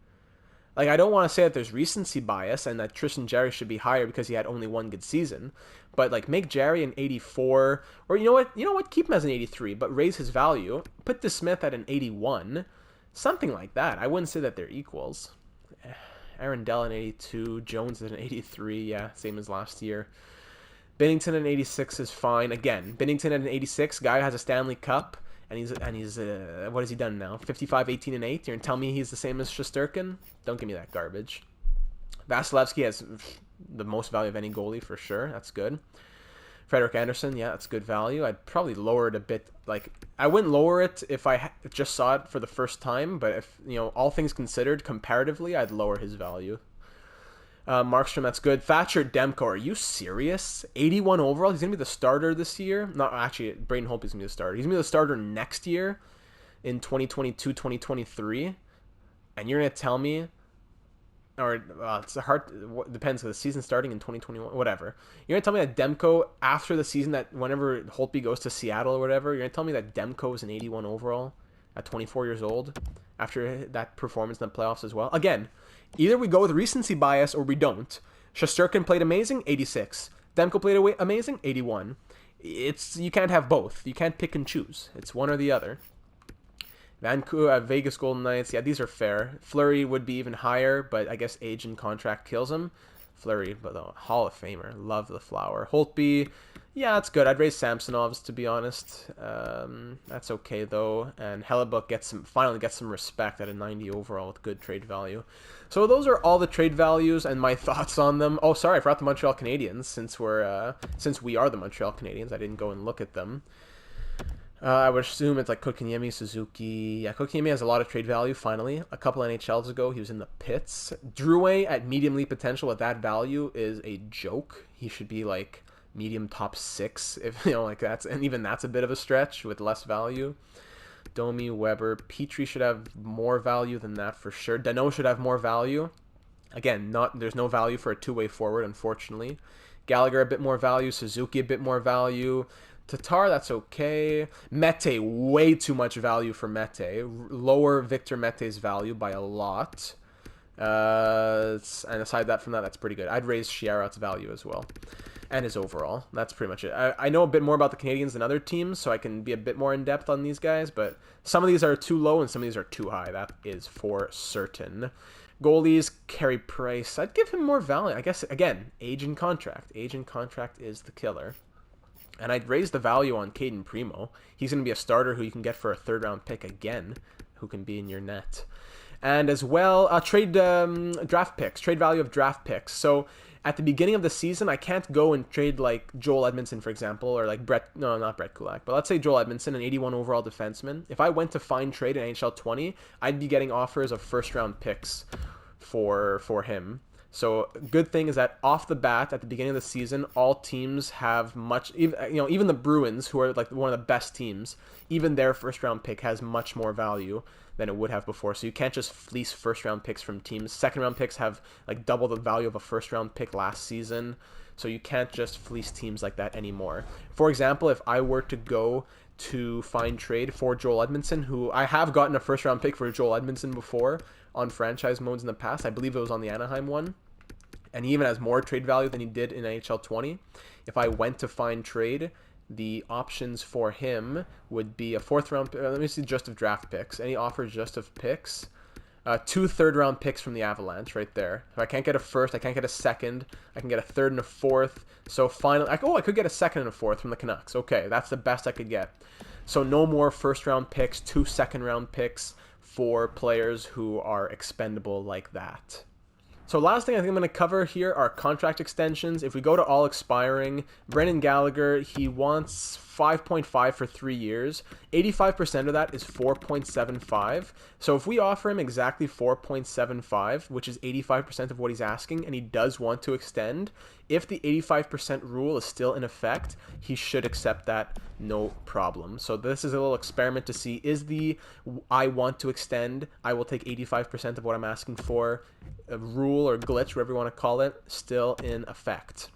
Like, I don't want to say that there's recency bias and that Tristan Jarry should be higher because he had only 1 good season. But, like, make Jarry an 84. Or, you know what? Keep him as an 83, but raise his value. Put DeSmith at an 81. Something like that. I wouldn't say that they're equals. Aaron Dell an 82. Jones at an 83. Yeah, same as last year. Binnington at an 86 is fine. Again, Binnington at an 86, guy has a Stanley Cup, and he's what has he done now? 55, 18, and 8. You're gonna tell me he's the same as Shesterkin? Don't give me that garbage. Vasilevsky has the most value of any goalie for sure. That's good. Frederik Anderson, yeah, that's good value. I'd probably lower it a bit. Like, I wouldn't lower it if I just saw it for the first time, but if all things considered, comparatively, I'd lower his value. Markstrom, that's good. Thatcher Demko, are you serious? 81 overall? He's going to be the starter this year? Not actually, Braden Holtby's going to be the starter. He's going to be the starter next year in 2022, 2023. And you're going to tell me, or it's hard, depends, because the season's starting in 2021, whatever. You're going to tell me that Demko, after the season, that whenever Holtby goes to Seattle or whatever, you're going to tell me that Demko is an 81 overall at 24 years old after that performance in the playoffs as well? Again, either we go with recency bias or we don't. Shesterkin played amazing, 86. Demko played amazing, 81. You can't have both. You can't pick and choose. It's one or the other. Vancouver, Vegas Golden Knights, yeah, these are fair. Fleury would be even higher, but I guess age and contract kills him. Fleury, but the Hall of Famer, love the flower. Holtby, yeah, that's good. I'd raise Samsonov's, to be honest. That's okay though. And Hellebuck finally gets some respect at a 90 overall with good trade value. So those are all the trade values and my thoughts on them. Oh, sorry, I forgot the Montreal Canadiens. Since we are the Montreal Canadiens, I didn't go and look at them. I would assume it's like Kotkaniemi, Suzuki. Yeah, Kotkaniemi has a lot of trade value, finally. A couple NHLs ago, he was in the pits. Drouin at medium league potential at that value is a joke. He should be like medium top 6, if like that's, and even that's a bit of a stretch with less value. Domi, Weber, Petrie should have more value than that for sure. Danault should have more value. Again, there's no value for a two-way forward, unfortunately. Gallagher a bit more value, Suzuki a bit more value. Tatar, that's okay. Mete, way too much value for Mete. Lower Victor Mete's value by a lot. And aside from that, that's pretty good. I'd raise Chiarot's value as well. And his overall. That's pretty much it. I know a bit more about the Canadians than other teams, so I can be a bit more in-depth on these guys, but some of these are too low and some of these are too high. That is for certain. Goalies, Carey Price. I'd give him more value. I guess, again, age and contract. Age and contract is the killer. And I'd raise the value on Caden Primo. He's going to be a starter who you can get for a 3rd-round pick again, who can be in your net. And as well, draft picks, trade value of draft picks. So at the beginning of the season, I can't go and trade like Joel Edmondson, for example, or like not Brett Kulak, but let's say Joel Edmondson, an 81 overall defenseman. If I went to find trade in NHL 20, I'd be getting offers of first round picks for him. So good thing is that off the bat at the beginning of the season, all teams have much. Even the Bruins, who are like one of the best teams, even their first round pick has much more value than it would have before. So you can't just fleece first round picks from teams. Second round picks have like double the value of a first round pick last season. So you can't just fleece teams like that anymore. For example, if I were to go to find trade for Joel Edmondson, who I have gotten a first round pick for Joel Edmondson before on franchise modes in the past. I believe it was on the Anaheim one. And he even has more trade value than he did in NHL 20. If I went to find trade, the options for him would be a fourth round. Let me see just of draft picks. Any offers just of picks? 2 third-round picks from the Avalanche right there. If I can't get a first, I can't get a second. I can get a third and a fourth. So finally, I could get a second and a fourth from the Canucks. Okay, that's the best I could get. So no more first-round picks, 2 second-round picks for players who are expendable like that. So last thing I think I'm going to cover here are contract extensions. If we go to all expiring, Brendan Gallagher, he wants 5.5 for 3 years. 85% of that is 4.75. So if we offer him exactly 4.75, which is 85% of what he's asking, and he does want to extend, if the 85% rule is still in effect, he should accept that no problem. So this is a little experiment to see, is the I want to extend, I will take 85% of what I'm asking for, a rule or glitch, whatever you want to call it, still in effect.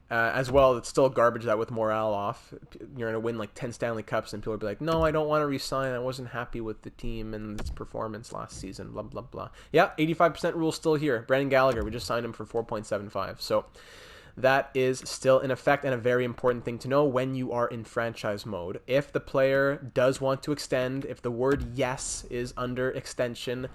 As well, it's still garbage that with morale off, you're going to win like 10 Stanley Cups and people will be like, no, I don't want to resign. I wasn't happy with the team and its performance last season, blah, blah, blah. Yeah, 85% rule still here. Brendan Gallagher, we just signed him for 4.75. So that is still in effect, and a very important thing to know when you are in franchise mode. If the player does want to extend, if the word yes is under extension,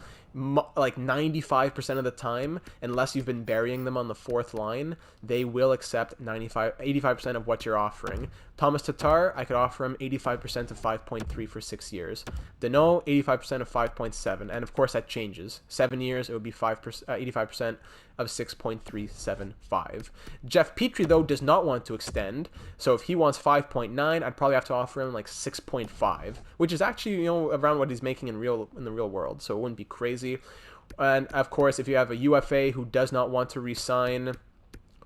like 95% of the time, unless you've been burying them on the fourth line, they will accept 85% of what you're offering. Thomas Tatar, I could offer him 85% of 5.3 for 6 years. Deneau, 85% of 5.7, and of course that changes. 7 years, it would be 85% of 6.375. Jeff Petrie, though, does not want to extend, so if he wants 5.9, I'd probably have to offer him like 6.5, which is actually, around what he's making in the real world, so it wouldn't be crazy. And of course, if you have a UFA who does not want to re-sign,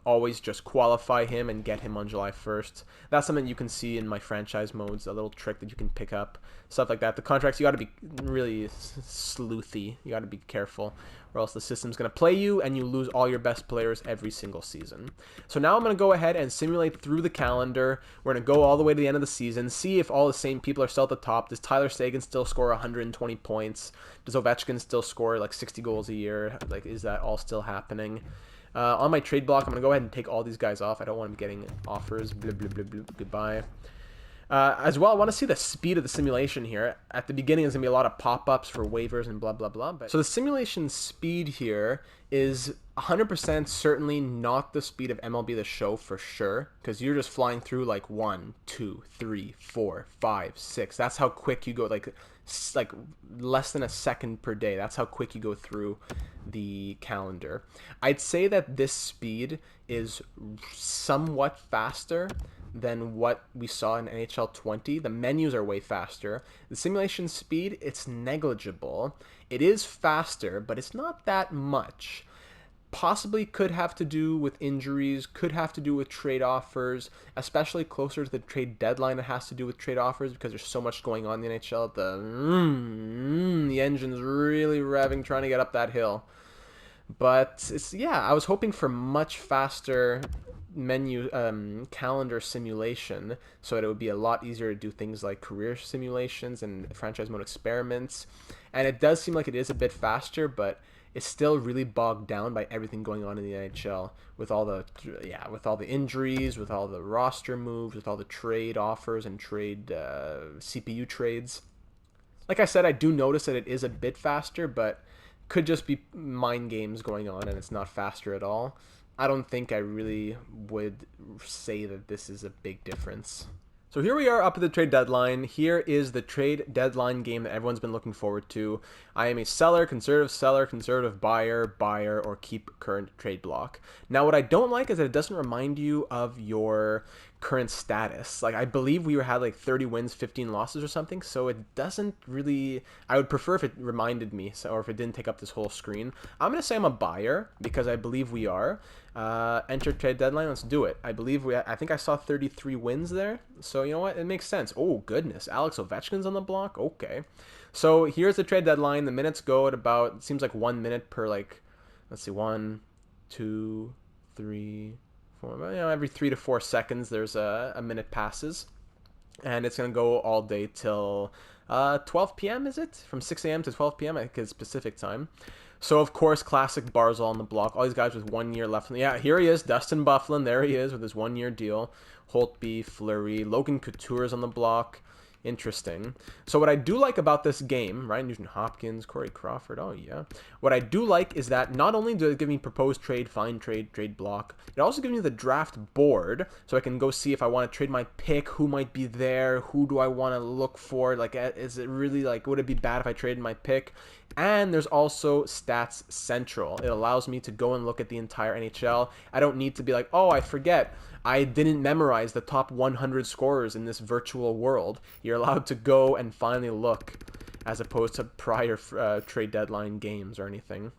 always just qualify him and get him on July 1st. That's something you can see in my franchise modes, a little trick that you can pick up, stuff like that. The contracts, you got to be really sleuthy. You got to be careful, or else the system's going to play you and you lose all your best players every single season. So now I'm going to go ahead and simulate through the calendar. We're going to go all the way to the end of the season, see if all the same people are still at the top. Does Tyler Seguin still score 120 points? Does Ovechkin still score like 60 goals a year? Like, is that all still happening? On my trade block, I'm going to go ahead and take all these guys off. I don't want them getting offers. Blah, blah, blah, blah. Goodbye. As well, I want to see the speed of the simulation here. At the beginning, there's going to be a lot of pop-ups for waivers and blah, blah, blah. So the simulation speed here is 100% certainly not the speed of MLB The Show for sure, because you're just flying through like 1, 2, 3, 4, 5, 6. That's how quick you go, like less than a second per day. That's how quick you go through the calendar. I'd say that this speed is somewhat faster than what we saw in NHL 20. The menus are way faster. The simulation speed, it's negligible. It is faster, but it's not that much. Possibly could have to do with injuries, could have to do with trade offers, especially closer to the trade deadline. It has to do with trade offers because there's so much going on in the NHL. The engine's really revving, trying to get up that hill. But I was hoping for much faster menu calendar simulation, so that it would be a lot easier to do things like career simulations and franchise mode experiments. And it does seem like it is a bit faster, but it's still really bogged down by everything going on in the NHL with all the injuries, with all the roster moves, with all the trade offers and trade CPU trades. Like I said, I do notice that it is a bit faster, but could just be mind games going on and it's not faster at all. I don't think I really would say that this is a big difference. So here we are up at the trade deadline. Here is the trade deadline game that everyone's been looking forward to. I am a seller, conservative buyer, or keep current trade block. Now, what I don't like is that it doesn't remind you of your current status. Like, I believe we had like 30 wins, 15 losses or something, so it doesn't really... I would prefer if it reminded me, or if it didn't take up this whole screen. I'm going to say I'm a buyer, because I believe we are. Enter trade deadline, let's do it. I think I saw 33 wins there, so you know what, it makes sense. Oh goodness, Alex Ovechkin's on the block. Okay, so here's the trade deadline. The minutes go at about, it seems like 1 minute per, like, let's see, 1 2 3 4, you know, every 3 to 4 seconds there's a minute passes, and it's gonna go all day till 12 p.m. Is it from 6 a.m. to 12 p.m. I think is Pacific time. So, of course, classic Barzal on the block. All these guys with 1 year left. Yeah, here he is, Dustin Byfuglien. There he is with his 1 year deal. Holtby, Fleury, Logan Couture is on the block. Interesting. So what I do like about this game, Ryan Nugent-Hopkins, Corey Crawford, oh yeah. What I do like is that not only does it give me proposed trade, find trade, trade block, it also gives me the draft board, so I can go see if I want to trade my pick, who might be there, who do I want to look for, like, is it really, like, would it be bad if I traded my pick? And there's also Stats Central. It allows me to go and look at the entire NHL. I don't need to be like, oh, I forget, I didn't memorize the top 100 scorers in this virtual world. You're allowed to go and finally look, as opposed to prior trade deadline games or anything.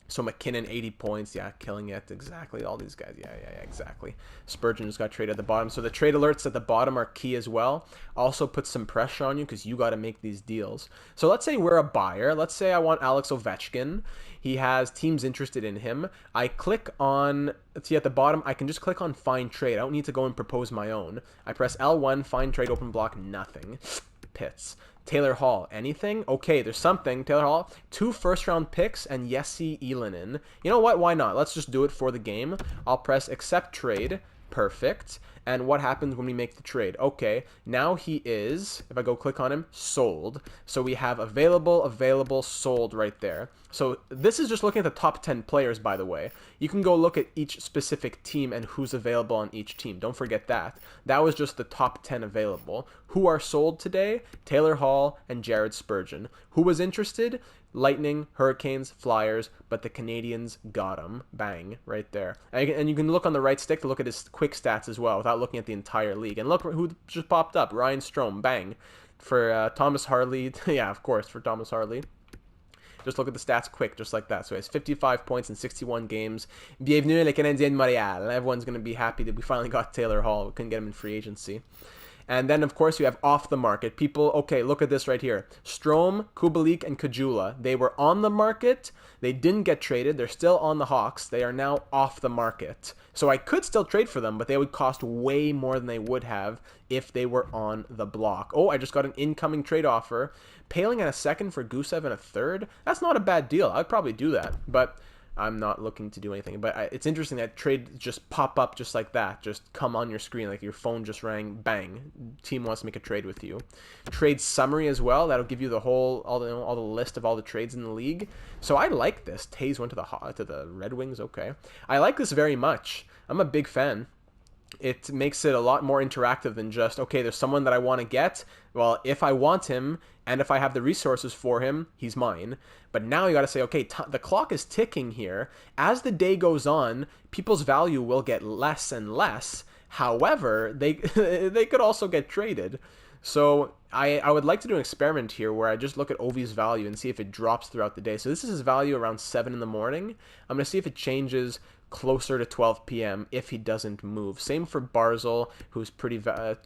So McKinnon, 80 points, yeah, killing it, exactly. All these guys, yeah, exactly. Spurgeon just got traded at the bottom. So the trade alerts at the bottom are key as well. Also put some pressure on you because you got to make these deals. So let's say we're a buyer. Let's say I want Alex Ovechkin. He has teams interested in him. I click on, see at the bottom, I can just click on find trade. I don't need to go and propose my own. I press L1, find trade, open block, nothing. Pits. Taylor Hall, anything? Okay, there's something. Taylor Hall, 2 first-round picks, and Jesse Ylönen. You know what? Why not? Let's just do it for the game. I'll press accept trade. Perfect. And what happens when we make the trade? Okay, now he is, if I go click on him, sold. So we have available, sold right there. So this is just looking at the top 10 players, by the way. You can go look at each specific team and who's available on each team. Don't forget that. That was just the top 10 available. Who are sold today? Taylor Hall and Jared Spurgeon. Who was interested? Lightning, Hurricanes, Flyers, but the Canadians got him. Bang, right there. And you can look on the right stick to look at his quick stats as well without looking at the entire league. And look who just popped up. Ryan Strome, bang. For Thomas Harley, yeah, of course, for Thomas Harley. Just look at the stats quick, just like that. So he has 55 points in 61 games. Bienvenue les Canadiens de Montréal. Everyone's going to be happy that we finally got Taylor Hall. We couldn't get him in free agency. And then, of course, you have off the market. People, okay, look at this right here. Strome, Kubalik, and Kajula. They were on the market. They didn't get traded. They're still on the Hawks. They are now off the market. So I could still trade for them, but they would cost way more than they would have if they were on the block. Oh, I just got an incoming trade offer. Paling and a second for Gusev and a third? That's not a bad deal. I'd probably do that, but I'm not looking to do anything. But it's interesting that trades just pop up just like that. Just come on your screen like your phone just rang, bang. Team wants to make a trade with you. Trade summary as well. That'll give you the whole, all the list of all the trades in the league. So I like this. Taze went to the Red Wings. Okay. I like this very much. I'm a big fan. It makes it a lot more interactive than just, okay, there's someone that I want to get. Well, if I want him and if I have the resources for him, he's mine. But now you got to say, okay, the clock is ticking here. As the day goes on, people's value will get less and less. However, they they could also get traded. So I would like to do an experiment here where I just look at Ovi's value and see if it drops throughout the day. So this is his value around 7 in the morning. I'm going to see if it changes closer to 12 p.m. if he doesn't move. Same for Barzal, who's pretty much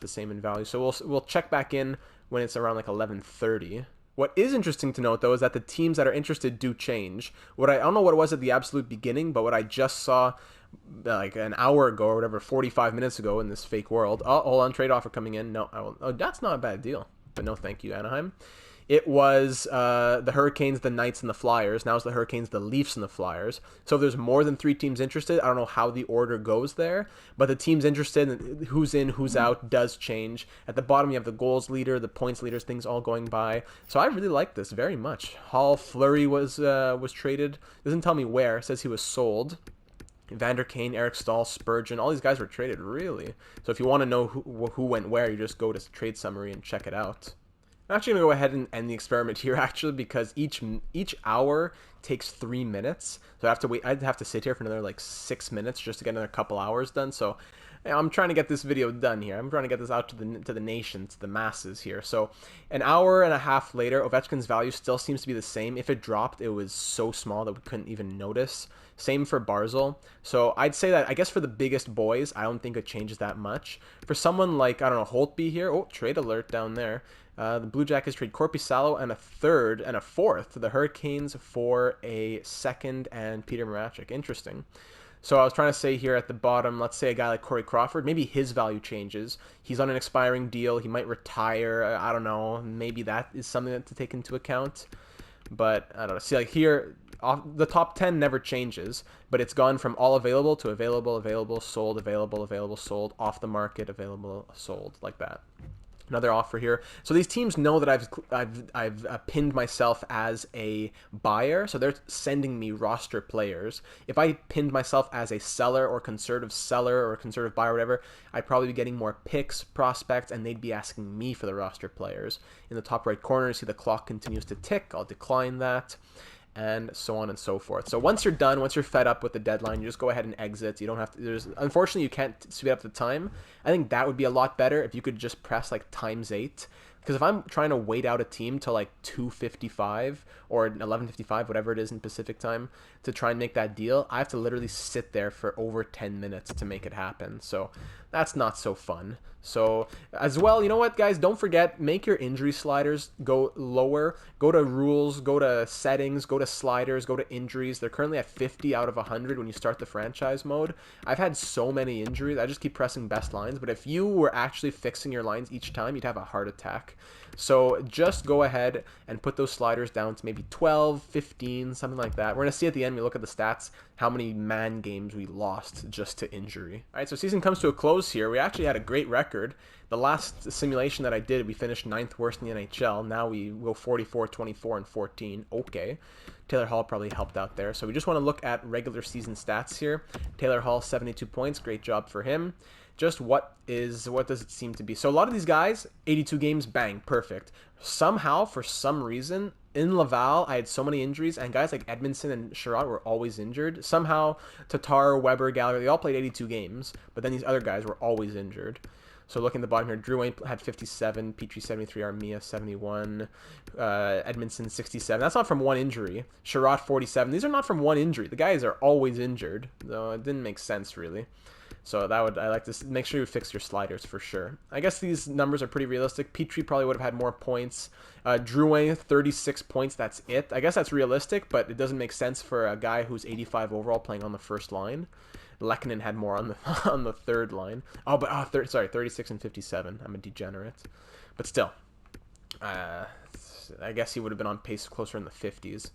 the same in value. So we'll check back in when it's around like 11:30. What is interesting to note, though, is that the teams that are interested do change. I don't know what it was at the absolute beginning, but what I just saw like an hour ago or whatever, 45 minutes ago in this fake world. Oh, hold on, trade offer coming in. No, I will. Oh, that's not a bad deal. But no, thank you, Anaheim. It was the Hurricanes, the Knights, and the Flyers. Now it's the Hurricanes, the Leafs, and the Flyers. So if there's more than 3 teams interested, I don't know how the order goes there, but the teams interested, who's in, who's out, does change. At the bottom, you have the goals leader, the points leaders, things all going by. So I really like this very much. Hall, Fleury was traded. Doesn't tell me where. It says he was sold. Vander Kane, Eric Stahl, Spurgeon, all these guys were traded, really. So if you want to know who went where, you just go to trade summary and check it out. I'm actually going to go ahead and end the experiment here, actually, because each hour takes 3 minutes. So I'd have to sit here for another like 6 minutes just to get another couple hours done. So I'm trying to get this video done here. I'm trying to get this out to the nation, to the masses here. So an hour and a half later, Ovechkin's value still seems to be the same. If it dropped, it was so small that we couldn't even notice. Same for Barzal. So I'd say that, I guess for the biggest boys, I don't think it changes that much. For someone like, I don't know, Holtby here, oh, trade alert down there. The Blue Jackets trade Korpisalo and a third and a fourth to the Hurricanes for a second and Peter Marachik. Interesting. So I was trying to say here at the bottom, let's say a guy like Corey Crawford, maybe his value changes. He's on an expiring deal. He might retire. I don't know. Maybe that is something to take into account. But I don't know. See, like here, the top 10 never changes, but it's gone from all available to available, available, sold, available, available, sold, off the market, available, sold, like that. Another offer here. So these teams know that I've pinned myself as a buyer, so they're sending me roster players. If I pinned myself as a seller or conservative buyer or whatever, I'd probably be getting more picks, prospects, and they'd be asking me for the roster players. In the top right corner, you see the clock continues to tick. I'll decline that, and so on and so forth. So once you're done, once you're fed up with the deadline, you just go ahead and exit. You don't have to, unfortunately, you can't speed up the time. I think that would be a lot better if you could just press like ×8. Because if I'm trying to wait out a team till like 2:55 or 11:55, whatever it is in Pacific time, to try and make that deal, I have to literally sit there for over 10 minutes to make it happen. So that's not so fun. So as well, you know what, guys? Don't forget, make your injury sliders go lower. Go to rules, go to settings, go to sliders, go to injuries. They're currently at 50 out of 100 when you start the franchise mode. I've had so many injuries. I just keep pressing best lines. But if you were actually fixing your lines each time, you'd have a heart attack. So just go ahead and put those sliders down to maybe 12, 15, something like that. We're going to see at the end, we look at the stats, how many man games we lost just to injury. All right, so season comes to a close here. We actually had a great record. The last simulation that I did, we finished 9th worst in the NHL. Now we go 44, 24, and 14. Okay. Taylor Hall probably helped out there. So we just want to look at regular season stats here. Taylor Hall, 72 points. Great job for him. Just what does it seem to be? So a lot of these guys, 82 games, bang, perfect. Somehow, for some reason, in Laval, I had so many injuries, and guys like Edmondson and Sherrod were always injured. Somehow, Tatar, Weber, Gallagher, they all played 82 games, but then these other guys were always injured. So looking at the bottom here, Drouin had 57, Petrie 73, Armia 71, Edmondson 67. That's not from one injury. Sherrod 47. These are not from one injury. The guys are always injured, though it didn't make sense really. So I like to make sure you fix your sliders for sure. I guess these numbers are pretty realistic. Petrie probably would have had more points. Drouin, 36 points, that's it. I guess that's realistic, but it doesn't make sense for a guy who's 85 overall playing on the first line. Lehkonen had more on the on the third line. Oh, but 36 and 57. I'm a degenerate. But still, I guess he would have been on pace closer in the 50s.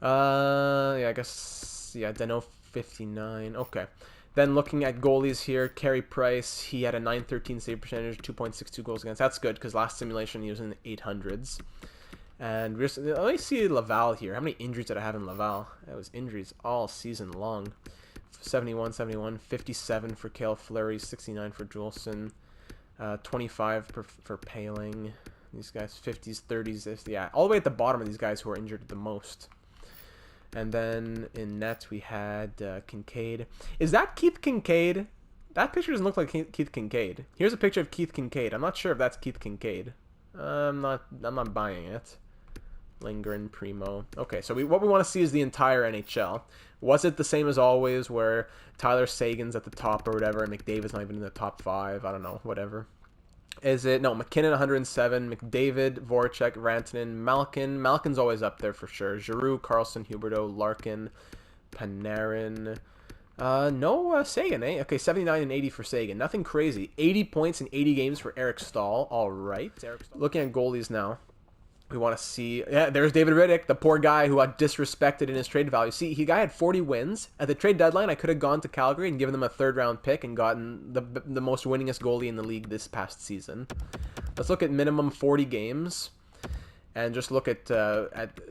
Yeah, I guess, yeah, Dano 59. Okay. Then looking at goalies here, Carey Price, he had a .913 save percentage, 2.62 goals against. That's good because last simulation he was in the 800s. And let me see Laval here. How many injuries did I have in Laval? That was injuries all season long. 71, 71, 57 for Cale Fleury, 69 for Juleson, 25 for Paling. These guys, 50s, 30s, yeah, all the way at the bottom of these guys who are injured the most. And then in net we had Kincaid. Is that Keith Kincaid? That picture doesn't look like Keith Kincaid. Here's a picture of Keith Kincaid. I'm not sure if that's Keith Kincaid. I'm not buying it. Lindgren, Primo. Okay, so what we want to see is the entire NHL. Was it the same as always, where Tyler Sagan's at the top or whatever, and McDavid's not even in the top 5? I don't know, whatever. Is it? No, McKinnon 107, McDavid, Voracek, Rantanen, Malkin. Malkin's always up there for sure. Giroux, Carlson, Huberdeau, Larkin, Panarin. No Sagan, eh? Okay, 79 and 80 for Sagan. Nothing crazy. 80 points in 80 games for Eric Stahl. All right. Looking at goalies now. We want to see... Yeah, there's David Riddick, the poor guy who got disrespected in his trade value. See, the guy had 40 wins. At the trade deadline, I could have gone to Calgary and given them a third-round pick and gotten the most winningest goalie in the league this past season. Let's look at minimum 40 games and just look at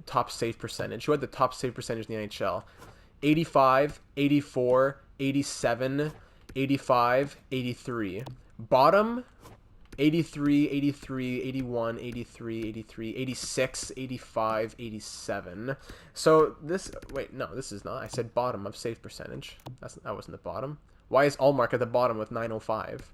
top save percentage. Who had the top save percentage in the NHL? 85, 84, 87, 85, 83. Bottom, 83, 83, 81, 83, 83, 86, 85, 87. So this, wait, no, this is not. I said bottom of save percentage. That wasn't the bottom. Why is Allmark at the bottom with 905?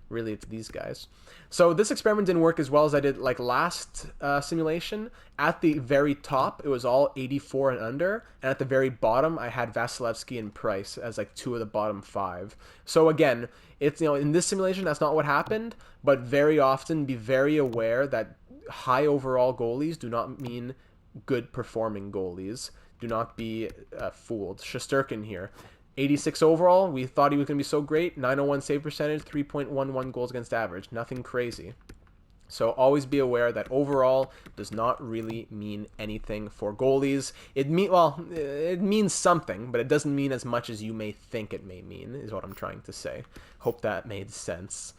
Really, it's these guys. So this experiment didn't work as well as I did like last simulation. At the very top, it was all 84 and under, and at the very bottom, I had Vasilevsky and Price as like 2 of the bottom 5. So again, it's, you know, in this simulation, that's not what happened, but very often be very aware that high overall goalies do not mean good performing goalies. Do not be fooled. Shesterkin here. 86 overall, we thought he was going to be so great. 901 save percentage, 3.11 goals against average. Nothing crazy. So always be aware that overall does not really mean anything for goalies. It means something, but it doesn't mean as much as you may think it may mean, is what I'm trying to say. Hope that made sense.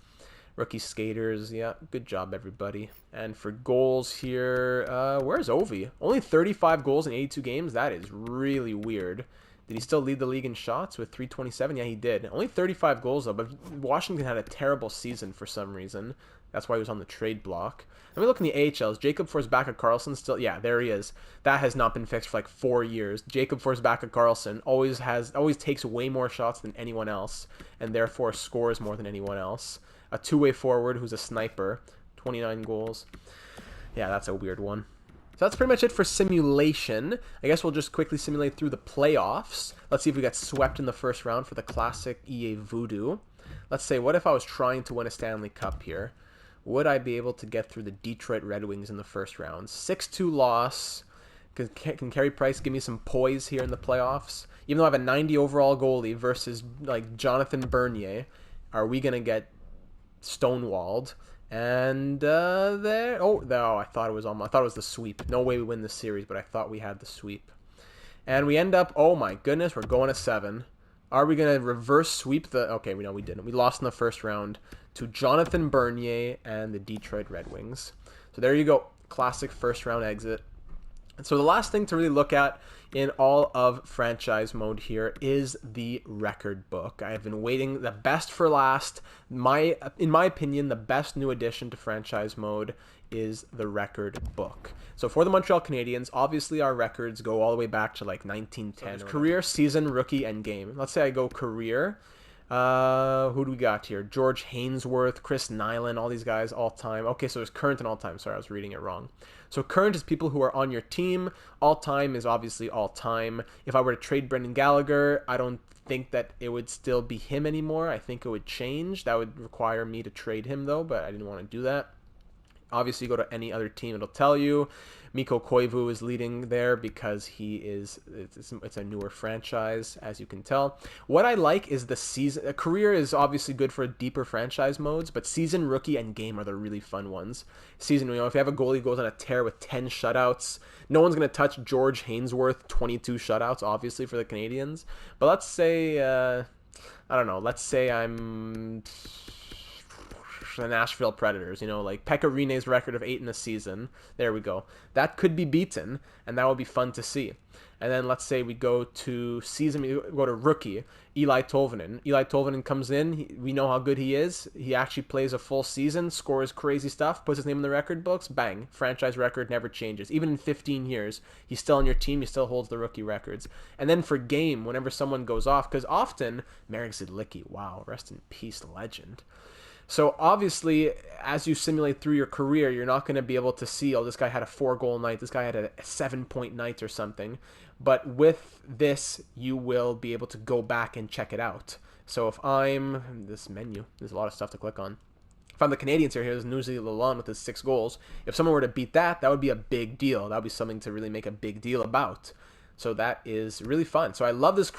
Rookie skaters, yeah, good job, everybody. And for goals here, where's Ovi? Only 35 goals in 82 games? That is really weird. Did he still lead the league in shots with 327? Yeah, he did. Only 35 goals, though, but Washington had a terrible season for some reason. That's why he was on the trade block. Let me look in the AHLs. Jacob Forsbacka-Karlsson still... Yeah, there he is. That has not been fixed for like 4 years. Jacob Forsbacka-Karlsson always takes way more shots than anyone else, and therefore scores more than anyone else. A two-way forward who's a sniper. 29 goals. Yeah, that's a weird one. So that's pretty much it for simulation. I guess we'll just quickly simulate through the playoffs. Let's see if we got swept in the first round for the classic EA Voodoo. Let's say, what if I was trying to win a Stanley Cup here? Would I be able to get through the Detroit Red Wings in the first round? 6-2 loss. Can Carey Price give me some poise here in the playoffs? Even though I have a 90 overall goalie versus like Jonathan Bernier, are we going to get stonewalled? And there, oh no, I thought it was the sweep. No way we win this series, but I thought we had the sweep. And we end up, oh my goodness, we're going to 7. Are we going to reverse sweep the, okay, no, we didn't. We lost in the first round to Jonathan Bernier and the Detroit Red Wings. So there you go, classic first round exit. And so the last thing to really look at in all of franchise mode here is the record book. I have been waiting the best for last. In my opinion, the best new addition to franchise mode is the record book. So for the Montreal Canadiens, obviously our records go all the way back to like 1910. So career, season, rookie, and game. Let's say I go career. Who do we got here? George Hainsworth, Chris Nyland, all these guys all time. Okay, so it's current and all time. Sorry, I was reading it wrong. So current is people who are on your team. All time is obviously all time. If I were to trade Brendan Gallagher, I don't think that it would still be him anymore. I think it would change. That would require me to trade him though, but I didn't want to do that. Obviously, you go to any other team, it'll tell you. Mikko Koivu is leading there because it's a newer franchise, as you can tell. What I like is the season. A career is obviously good for deeper franchise modes, but season, rookie, and game are the really fun ones. Season, if you have a goalie who goes on a tear with 10 shutouts, no one's going to touch George Hainsworth, 22 shutouts, obviously, for the Canadiens. But let's say, I don't know, let's say I'm the Nashville Predators, like Pekka Rinne's record of 8 in a season. There we go. That could be beaten, and that would be fun to see. And then let's say we go to season, we go to rookie, Eli Tolvanen. Eli Tolvanen comes in. We know how good he is. He actually plays a full season, scores crazy stuff, puts his name in the record books. Bang. Franchise record never changes. Even in 15 years, he's still on your team. He still holds the rookie records. And then for game, whenever someone goes off, because often, Marek Zidlicki, wow, rest in peace, legend. So obviously, as you simulate through your career, you're not going to be able to see, oh, this guy had a 4-goal night, this guy had a 7-point night or something. But with this, you will be able to go back and check it out. So if I'm, this menu, there's a lot of stuff to click on. If I'm the Canadiens here, here's Nuzzi Lalonde with his 6 goals. If someone were to beat that, that would be a big deal. That would be something to really make a big deal about. So that is really fun. So I love this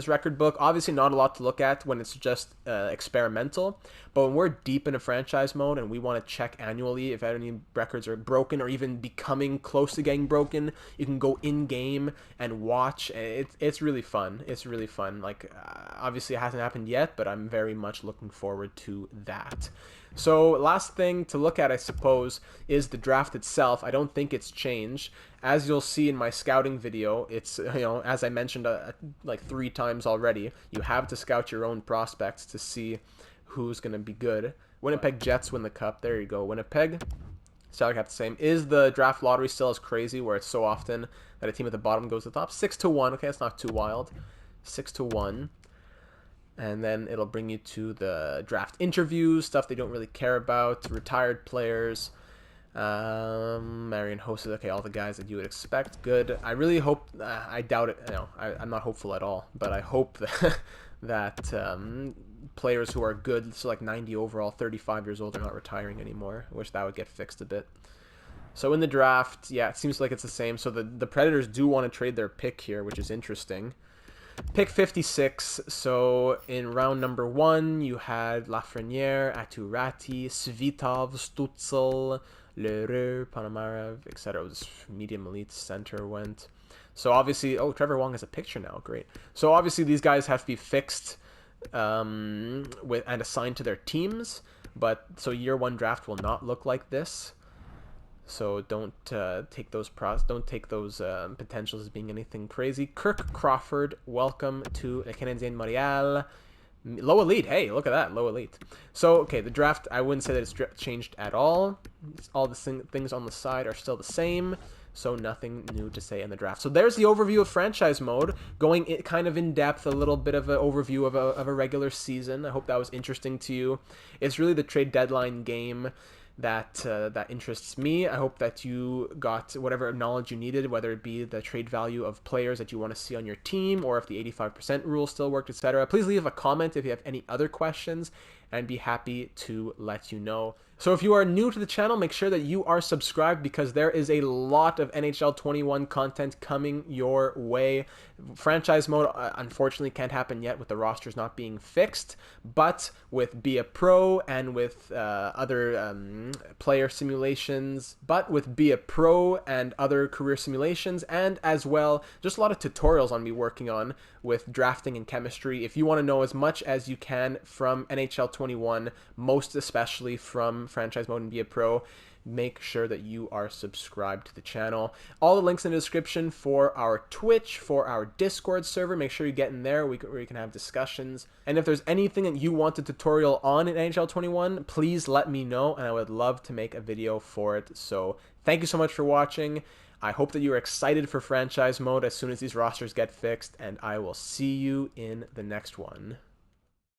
record book. Obviously not a lot to look at when it's just experimental. But when we're deep into franchise mode and we want to check annually if any records are broken or even becoming close to getting broken, you can go in-game and watch. It's really fun. It's really fun. Like, obviously it hasn't happened yet, but I'm very much looking forward to that. So last thing to look at, I suppose, is the draft itself. I don't think it's changed. As you'll see in my scouting video, it's, as I mentioned like 3 times already, you have to scout your own prospects to see who's going to be good. Winnipeg Jets win the cup. There you go. Winnipeg. Salary cap the same. Is the draft lottery still as crazy where it's so often that a team at the bottom goes to the top? 6-1. Okay, that's not too wild. 6-1. And then it'll bring you to the draft interviews, stuff they don't really care about, retired players, Marion hosted, okay, all the guys that you would expect. Good. I really hope, I doubt it, I'm not hopeful at all, but I hope that, that players who are good, so like 90 overall, 35 years old, are not retiring anymore. I wish that would get fixed a bit. So in the draft, yeah, it seems like it's the same. So the Predators do want to trade their pick here, which is interesting. Pick 56, so in round number 1, you had Lafreniere, Aturati, Svitov, Stutzel, Lheureux, Panamarev, etc. It was medium elite center went. So obviously, oh, Trevor Wong has a picture now, great. So obviously these guys have to be fixed with and assigned to their teams, but so year 1 draft will not look like this. So don't take those potentials as being anything crazy. Kirk Crawford, welcome to Le Canadien Montréal. Low elite. Hey, look at that, low elite. So, okay, the draft, I wouldn't say that it's changed at all. All the things on the side are still the same. So nothing new to say in the draft. So there's the overview of franchise mode, going kind of in depth, a little bit of an overview of a regular season. I hope that was interesting to you. It's really the trade deadline game that interests me. I hope that you got whatever knowledge you needed, whether it be the trade value of players that you want to see on your team, or if the 85% rule still worked, etc. Please leave a comment if you have any other questions, and be happy to let you know. So if you are new to the channel, make sure that you are subscribed, because there is a lot of NHL 21 content coming your way. Franchise mode, unfortunately, can't happen yet with the rosters not being fixed, but with Be a Pro and with other player simulations, and other career simulations, and as well, just a lot of tutorials on me working on with drafting and chemistry. If you want to know as much as you can from NHL 21, most especially from franchise mode and Be a Pro, make sure that you are subscribed to the channel. All the links in the description for our Twitch, for our Discord server. Make sure you get in there where you can have discussions. And if there's anything that you want a tutorial on in NHL 21, please let me know, and I would love to make a video for it. So thank you so much for watching. I hope that you are excited for franchise mode as soon as these rosters get fixed, and I will see you in the next one.